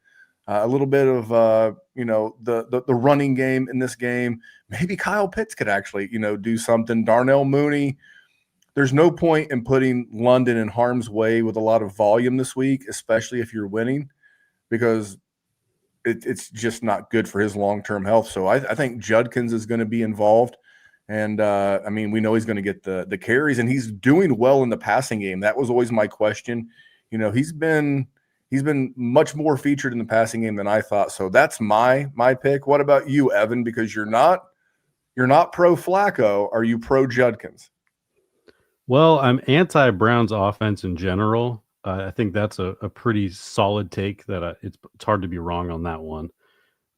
a little bit of the running game in this game. Maybe Kyle Pitts could actually do something. Darnell Mooney. There's no point in putting London in harm's way with a lot of volume this week, especially if you're winning, because it's just not good for his long-term health. So I think Judkins is going to be involved. And, we know he's going to get the carries, and he's doing well in the passing game. That was always my question. He's been much more featured in the passing game than I thought. So that's my pick. What about you, Evan? Because you're not pro Flacco. Are you pro Judkins? Well, I'm anti-Browns offense in general. I think that's a pretty solid take that it's hard to be wrong on that one.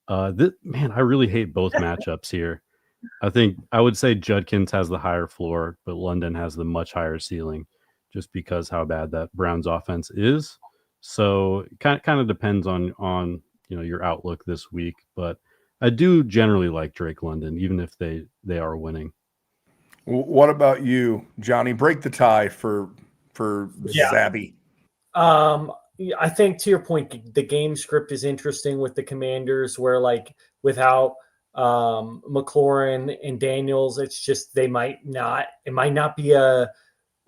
I really hate both matchups here. I think I would say Judkins has the higher floor, but London has the much higher ceiling just because how bad that Browns offense is. So it kind of depends on your outlook this week, but I do generally like Drake London, even if they are winning. What about you, Jonny? Break the tie for Zabby. I think to your point, the game script is interesting with the Commanders, where without McLaurin and Daniels, it's just it might not be a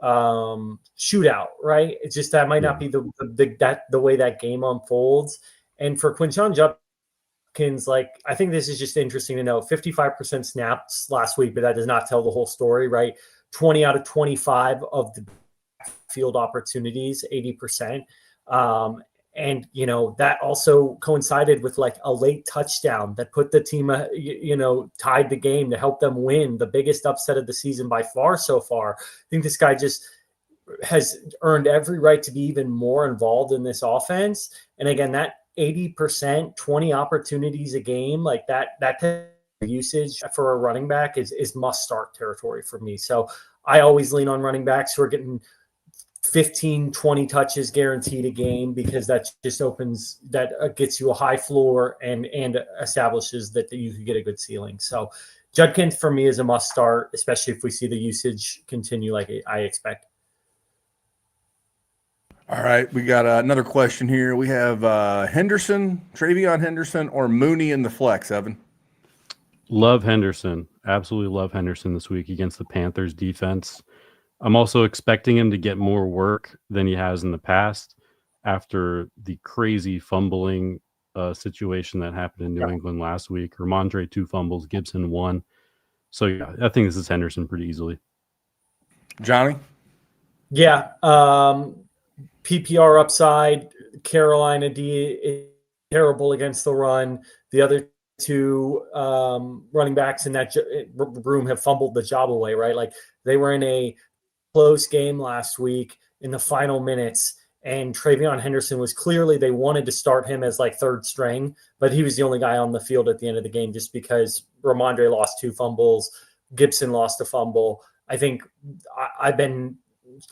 shootout, right? It's just that might not be the way that game unfolds. And for Quinshon Judkins, I think this is just interesting to know. 55% snaps last week, but that does not tell the whole story, right? 20 out of 25 of the field opportunities, 80%. And, that also coincided with like a late touchdown that put the team, tied the game to help them win the biggest upset of the season by far so far. I think this guy just has earned every right to be even more involved in this offense. And again, that 80%, 20 opportunities a game, like that usage for a running back is must start territory for me. So I always lean on running backs who are getting 15, 20 touches guaranteed a game, because that just gets you a high floor and establishes that you could get a good ceiling. So Judkins for me is a must start, especially if we see the usage continue like I expect. All right, we got another question here. We have Henderson, Travion Henderson, or Mooney in the flex, Evan. Love Henderson. Absolutely love Henderson this week against the Panthers defense. I'm also expecting him to get more work than he has in the past after the crazy fumbling situation that happened in New England last week. Ramondre 2 fumbles, Gibson 1. So yeah, I think this is Henderson pretty easily. Jonny? Yeah. PPR upside. Carolina D is terrible against the run. The other two running backs in that room have fumbled the job away, right? Like they were in a close game last week in the final minutes, and Travion Henderson was clearly, they wanted to start him as like third string, but he was the only guy on the field at the end of the game just because Ramondre lost 2 fumbles, Gibson lost a fumble. I think I've been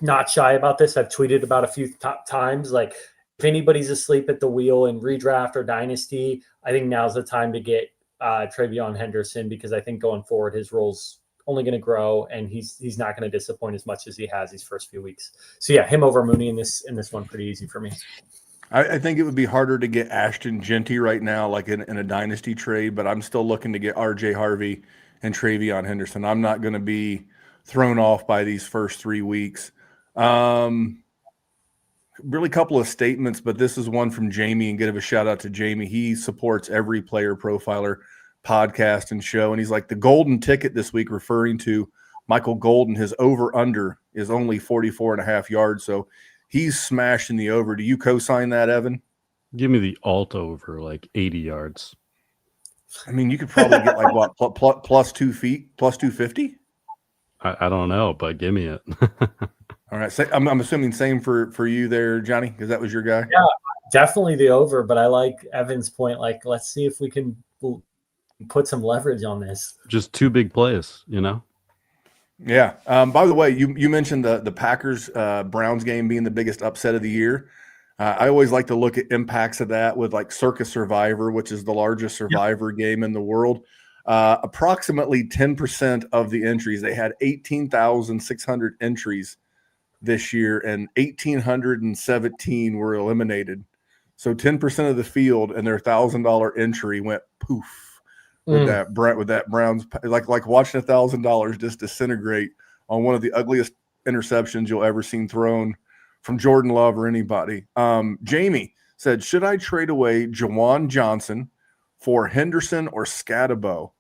not shy about this. I've tweeted about a few times, like if anybody's asleep at the wheel in redraft or dynasty, I think now's the time to get Travion Henderson, because I think going forward his role's only going to grow, and he's not going to disappoint as much as he has these first few weeks. So yeah, him over Mooney in this one, pretty easy for me. I think it would be harder to get Ashton Genty right now, like in a dynasty trade, but I'm still looking to get RJ Harvey and Travion Henderson. I'm not going to be thrown off by these first 3 weeks. Really a couple of statements, but this is one from Jamie, and give a shout out to Jamie. He supports every Player Profiler podcast and show, and he's like, the golden ticket this week, referring to Michael Golden, his over under is only 44.5 yards, so he's smashing the over. Do you co-sign that, Evan? Give me the alt over, like 80 yards. I mean, you could probably get like what, plus 2 feet, plus 250. I don't know, but give me it. All right, so I'm assuming same for you there, Jonny, because that was your guy. Yeah, definitely the over, but I like Evan's point. Like, let's see if we can put some leverage on this. Just 2 big plays, Yeah. By the way, you mentioned the Packers Browns game being the biggest upset of the year. I always like to look at impacts of that with like Circa Survivor, which is the largest Survivor game in the world. Approximately 10% of the entries, they had 18,600 entries this year, and 1,817 were eliminated. So 10% of the field and their $1,000 entry went poof. With that Browns, like watching $1,000 just disintegrate on one of the ugliest interceptions you'll ever seen thrown from Jordan Love or anybody. Jamie said, should I trade away Juwan Johnson for Henderson or Skattebo?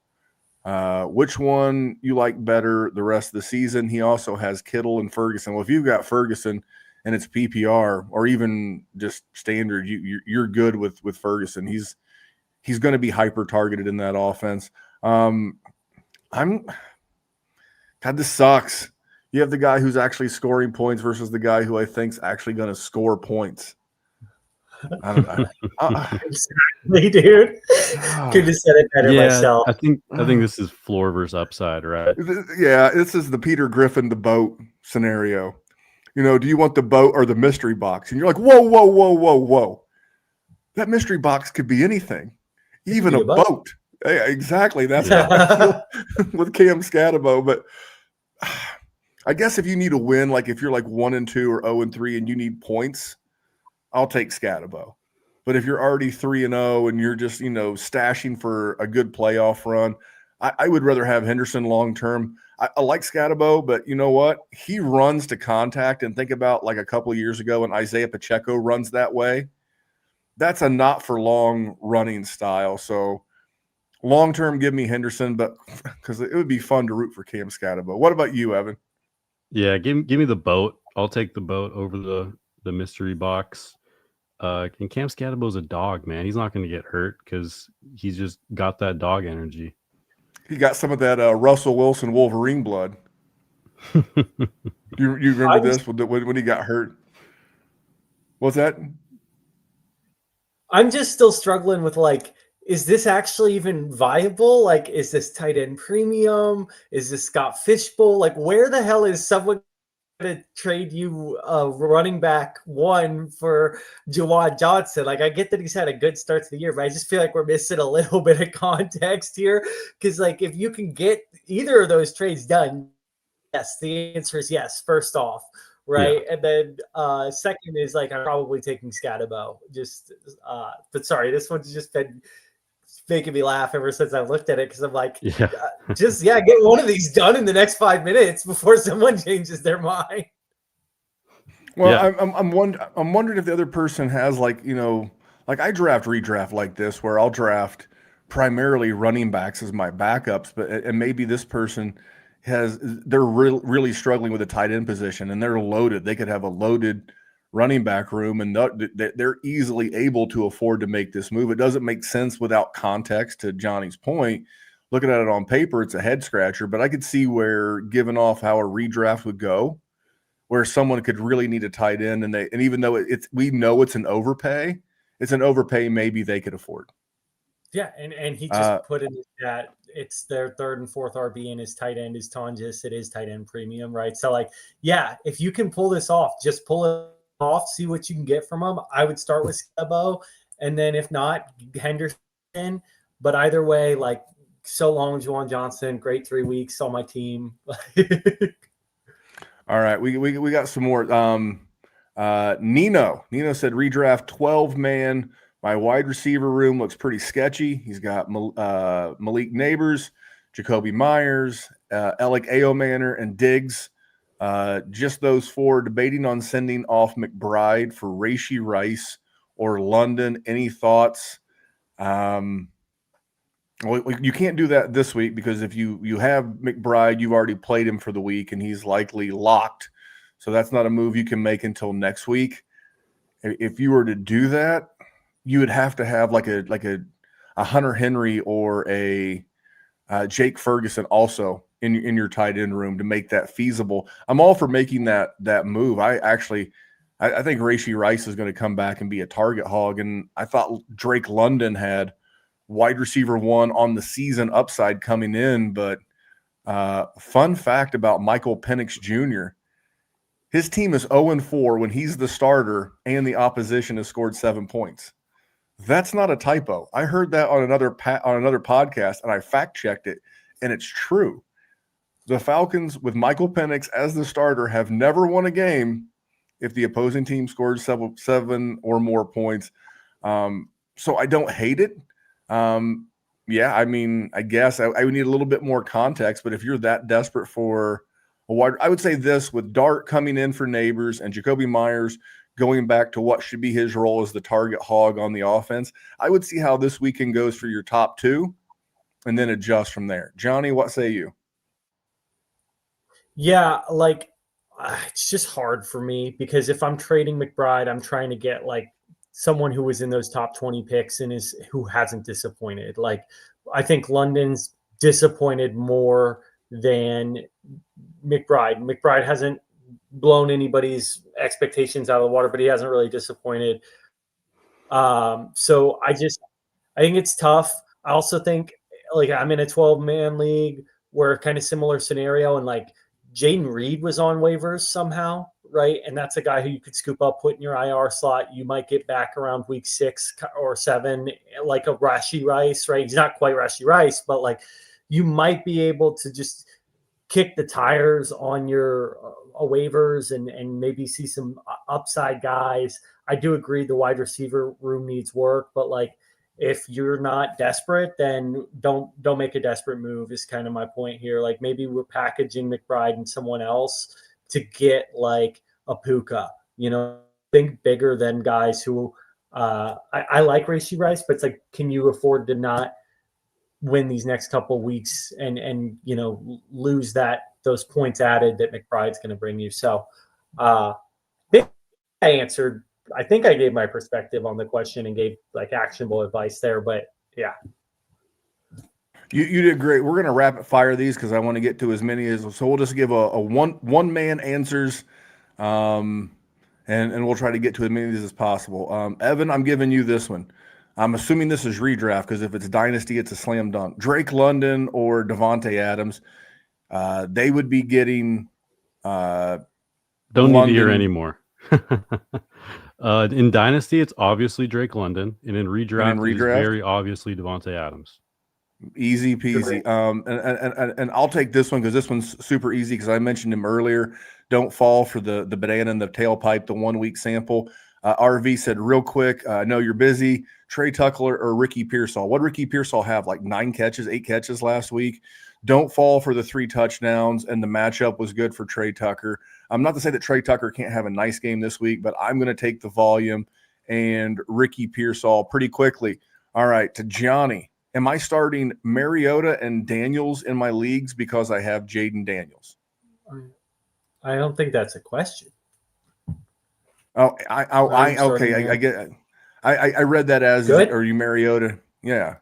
Which one you like better the rest of the season? He also has Kittle and Ferguson. Well, if you've got Ferguson and it's PPR or even just standard, you're good with Ferguson. He's going to be hyper targeted in that offense. God, this sucks. You have the guy who's actually scoring points versus the guy who I think's actually going to score points. I don't know. Exactly, dude. Could have said it better myself. I think this is floor versus upside, right? Yeah, this is the Peter Griffin, the boat scenario. Do you want the boat or the mystery box? And you're like, whoa. That mystery box could be anything. Even a boat. Yeah, exactly. That's how I feel with Cam Skattebo. But I guess if you need a win, like if you're like 1-2 or 0-3 and you need points, I'll take Skattebo. But if you're already 3-0 and you're just, stashing for a good playoff run, I would rather have Henderson long term. I like Skattebo, but you know what? He runs to contact, and think about like a couple of years ago when Isaiah Pacheco runs that way. That's a not for long running style. So long term, give me Henderson, but because it would be fun to root for Cam Skattebo. What about you, Evan? Yeah, give me the boat. I'll take the boat over the mystery box. And Cam Skattebo's a dog, man. He's not going to get hurt because he's just got that dog energy. He got some of that Russell Wilson Wolverine blood. You remember this when he got hurt? What's that? I'm just still struggling with, like, is this actually even viable? Like, is this tight end premium? Is this Scott Fishbowl? Like, where the hell is someone going to trade you running back one for Juwan Johnson? Like, I get that he's had a good start to the year, but I just feel like we're missing a little bit of context here. Because, like, if you can get either of those trades done, yes, the answer is yes, first off. Right. Yeah. And then second is, like, I'm probably taking Skattebo. But sorry, this one's just been making me laugh ever since I looked at it, because I'm like, get one of these done in the next 5 minutes before someone changes their mind. Well, yeah. I'm wondering if the other person has, like, you know, like I redraft like this, where I'll draft primarily running backs as my backups, and maybe this person they're really struggling with the tight end position, and they're loaded. They could have a loaded running back room, and they're easily able to afford to make this move. It doesn't make sense without context, to Johnny's point. Looking at it on paper, it's a head scratcher, but I could see where, given off how a redraft would go, where someone could really need a tight end, and even though we know it's an overpay maybe they could afford. Yeah, and he just put in that it's their third and fourth RB, and his tight end is Tonjes. It is tight end premium, right? So, like, yeah, if you can pull this off, just pull it off, see what you can get from him. I would start with Skattebo, and then if not, Henderson. But either way, like, so long, Juwan Johnson. Great 3 weeks on my team. All right, we got some more. Nino said redraft 12-man. My wide receiver room looks pretty sketchy. He's got Malik Neighbors, Jakobi Meyers, Ayomanor, and Diggs. Just those four. Debating on sending off McBride for Rashee Rice or London. Any thoughts? Well, you can't do that this week, because if you have McBride, you've already played him for the week, and he's likely locked. So that's not a move you can make until next week. If you were to do that, you would have to have like a Hunter Henry or a Jake Ferguson also in your tight end room to make that feasible. I'm all for making that move. I think Rashee Rice is going to come back and be a target hog, and I thought Drake London had wide receiver one on the season upside coming in. But fun fact about Michael Penix Jr., his team is 0-4 when he's the starter and the opposition has scored 7 points. That's not a typo. I heard that on another podcast, and I fact-checked it, and it's true. The Falcons, with Michael Penix as the starter, have never won a game if the opposing team scored seven or more points. So I don't hate it. Yeah, I mean, I guess I would need a little bit more context, but if you're that desperate for a wide, I would say this, with Dart coming in for Neighbors and Jakobi Meyers going back to what should be his role as the target hog on the offense, I would see how this weekend goes for your top two and then adjust from there. Johnny, what say you? Yeah, like, it's just hard for me, because if I'm trading McBride, I'm trying to get, like, someone who was in those top 20 picks and who hasn't disappointed. Like, I think London's disappointed more than McBride. McBride hasn't blown anybody's expectations out of the water, but he hasn't really disappointed. So I think it's tough. I also think, like, I'm in a 12-man league where kind of similar scenario, and like Jaden Reed was on waivers somehow, right? And that's a guy who you could scoop up, put in your IR slot. You might get back around week 6 or 7, like a Rashee Rice, right? He's not quite Rashee Rice, but like you might be able to just kick the tires on your waivers and maybe see some upside guys. I do agree the wide receiver room needs work, but like if you're not desperate, then don't make a desperate move is kind of my point here. Like maybe we're packaging McBride and someone else to get like a Puka, think bigger than guys who I like Rashee Rice, but it's like, can you afford to not win these next couple weeks and lose those points added that McBride's going to bring you? So I think I answered I think I gave my perspective on the question and gave like actionable advice there. But yeah. You did great. We're going to rapid fire these because I want to get to as many as, so we'll just give a one man answers, and we'll try to get to as many of these as possible. Evan, I'm giving you this one. I'm assuming this is redraft because if it's Dynasty, it's a slam dunk. Drake London or Davante Adams, they would be getting. Don't need to hear anymore. In Dynasty, it's obviously Drake London, and in redraft, it's very obviously Davante Adams. Easy peasy. And I'll take this one because this one's super easy because I mentioned him earlier. Don't fall for the banana in the tailpipe, the 1 week sample. RV said real quick, I know you're busy. Trey Tucker or Ricky Pearsall. What did Ricky Pearsall have? Like 8 catches last week. Don't fall for the 3 touchdowns, and the matchup was good for Trey Tucker. I'm not to say that Trey Tucker can't have a nice game this week, but I'm going to take the volume and Ricky Pearsall pretty quickly. All right, to Jonny. Am I starting Mariota and Daniels in my leagues because I have Jaden Daniels? I don't think that's a question. Oh, I get it. I read that as good? Are you Mariota? Yeah.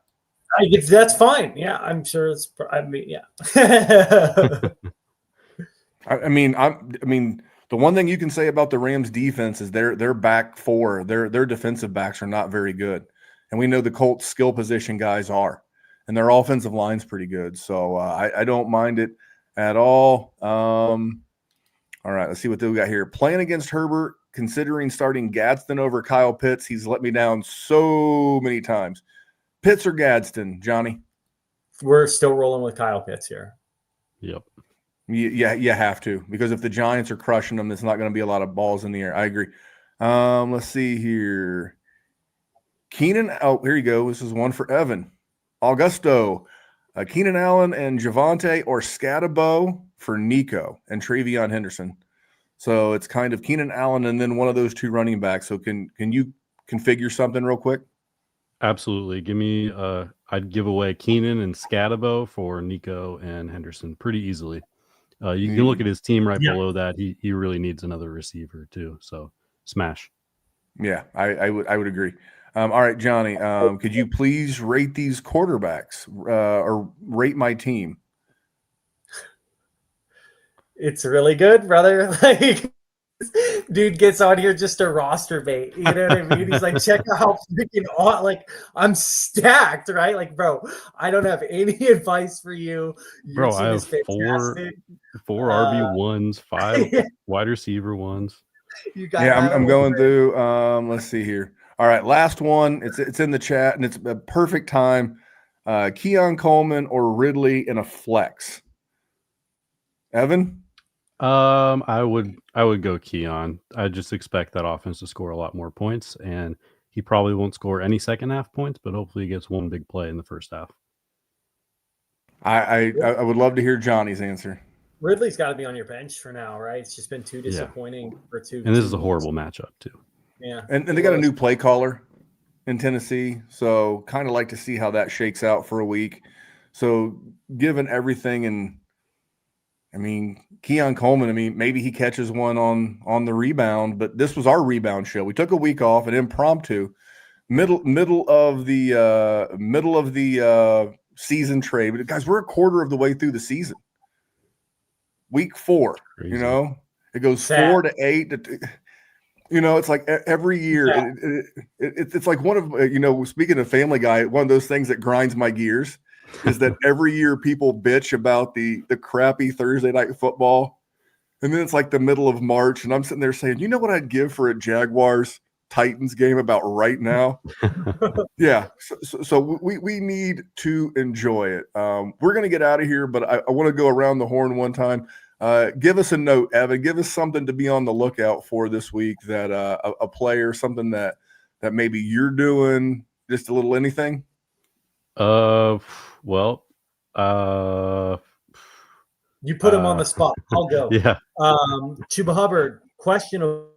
That's fine. Yeah, I'm sure it's. I mean, yeah. I mean, the one thing you can say about the Rams defense is their back four, their defensive backs are not very good, and we know the Colts skill position guys are, and their offensive line's pretty good. So I don't mind it at all. All right, let's see what we got here. Playing against Herbert, considering starting Gadsden over Kyle Pitts. He's let me down so many times. Pitts or Gadsden, Jonny? We're still rolling with Kyle Pitts here. Yep. Yeah, you have to, because if the Giants are crushing them, it's not going to be a lot of balls in the air. I agree. Let's see here. Keenan, oh, here you go. This is one for Evan. Augusto, Keenan Allen and Javonte or Skattebo for Nico and Travion Henderson. So it's kind of Keenan Allen and then one of those 2 running backs. So can you configure something real quick? Absolutely. Give me I'd give away Keenan and Skattebo for Nico and Henderson pretty easily. You can look at his team right below that. He really needs another receiver too. So smash. Yeah, I would agree. All right, Jonny, could you please rate these quarterbacks or rate my team? It's really good, brother. Like, dude gets on here just to roster bait. You know what I mean? He's like, check out how freaking on. Like, I'm stacked, right? Like, bro, I don't have any advice for you. Bro, I have four RB1s, 5 wide receiver ones. You got I'm going through. Let's see here. All right, last one. It's in the chat, and it's a perfect time. Keon Coleman or Ridley in a flex. Evan? I would go Keon. I just expect that offense to score a lot more points, and he probably won't score any second half points, but hopefully he gets one big play in the first half. I would love to hear Johnny's answer. Ridley's got to be on your bench for now, right? It's just been too disappointing for 2. And this is a horrible matchup too. Yeah, and they got a new play caller in Tennessee, so kind of like to see how that shakes out for a week. So given everything, and I mean Keon Coleman, I mean maybe he catches one on the rebound, but this was our rebound show. We took a week off, an impromptu middle of the season trade. But guys, we're a quarter of the way through the season. Week 4, Crazy. You know, it goes 4 to 8 to. You know, it's like every year. It's like one of, speaking of Family Guy, one of those things that grinds my gears is that every year people bitch about the crappy Thursday night football. And then it's like the middle of March, and I'm sitting there saying, you know what I'd give for a Jaguars-Titans game about right now? Yeah. So we need to enjoy it. We're going to get out of here, but I want to go around the horn one time. Give us a note, Evan. Give us something to be on the lookout for this week, that a player, something that maybe you're doing, just a little anything. You put him on the spot. I'll go. Yeah. Chuba Hubbard, questionable.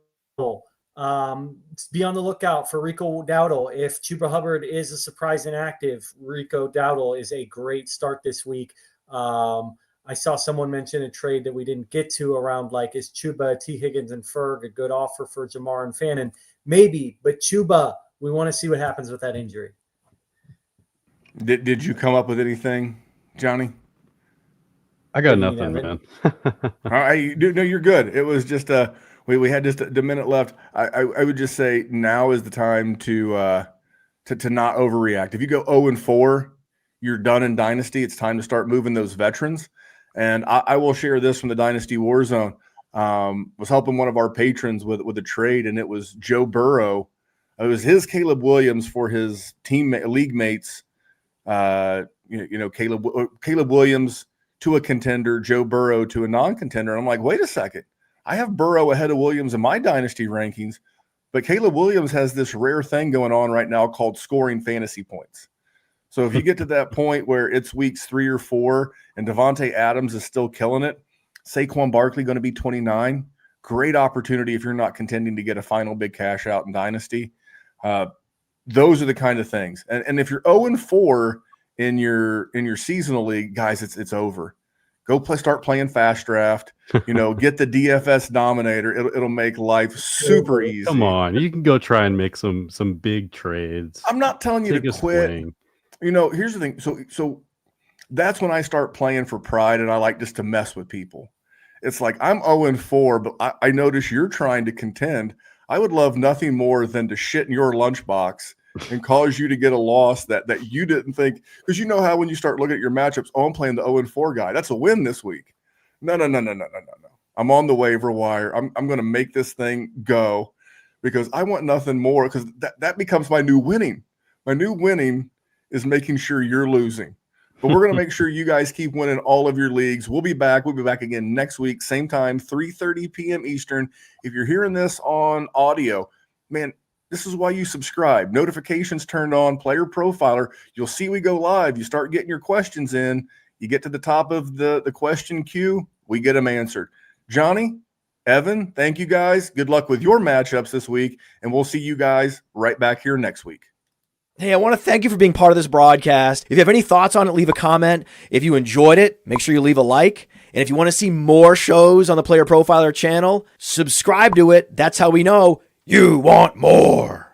Be on the lookout for Rico Dowdle. If Chuba Hubbard is a surprise inactive, Rico Dowdle is a great start this week. I saw someone mention a trade that we didn't get to around, like, is Chuba, T. Higgins, and Ferg a good offer for Jamar and Fannin? maybe. But Chuba, we want to see what happens with that injury. Did you come up with anything, Johnny? I got What do you nothing, mean, man. All right, no, you're good. It was just we had just a minute left. I would just say now is the time to not overreact. If you go 0-4, you're done in Dynasty. It's time to start moving those veterans. And I will share this from the Dynasty Warzone. Was helping one of our patrons with a trade, and it was Joe Burrow. It was his Caleb Williams for his league mates. Caleb Williams to a contender, Joe Burrow to a non-contender. And I'm like, wait a second. I have Burrow ahead of Williams in my Dynasty rankings, but Caleb Williams has this rare thing going on right now called scoring fantasy points. So if you get to that point where it's weeks 3 or 4 and Davante Adams is still killing it, Saquon Barkley going to be 29, great opportunity if you're not contending to get a final big cash out in Dynasty. Those are the kind of things. And if you're 0-4 in your seasonal league, guys, it's over. Go start playing fast draft. Get the DFS dominator. It'll make life super easy. Come on, you can go try and make some big trades. I'm not telling you to quit. Swing. Here's the thing. So that's when I start playing for pride, and I like just to mess with people. It's like I'm 0-4, but I notice you're trying to contend. I would love nothing more than to shit in your lunchbox and cause you to get a loss that you didn't think, because you know how when you start looking at your matchups, I'm playing the 0-4 guy. That's a win this week. No. I'm on the waiver wire. I'm going to make this thing go because I want nothing more, because that becomes my new winning. My new winning is making sure you're losing. But we're going to make sure you guys keep winning all of your leagues. We'll be back. We'll be back again next week, same time, 3:30 p.m. Eastern. If you're hearing this on audio, man, this is why you subscribe. Notifications turned on, player profiler. You'll see we go live. You start getting your questions in. You get to the top of the question queue. We get them answered. Johnny, Evan, thank you guys. Good luck with your matchups this week, and we'll see you guys right back here next week. Hey, I want to thank you for being part of this broadcast. If you have any thoughts on it, leave a comment. If you enjoyed it, make sure you leave a like. And if you want to see more shows on the Player Profiler channel, subscribe to it. That's how we know you want more.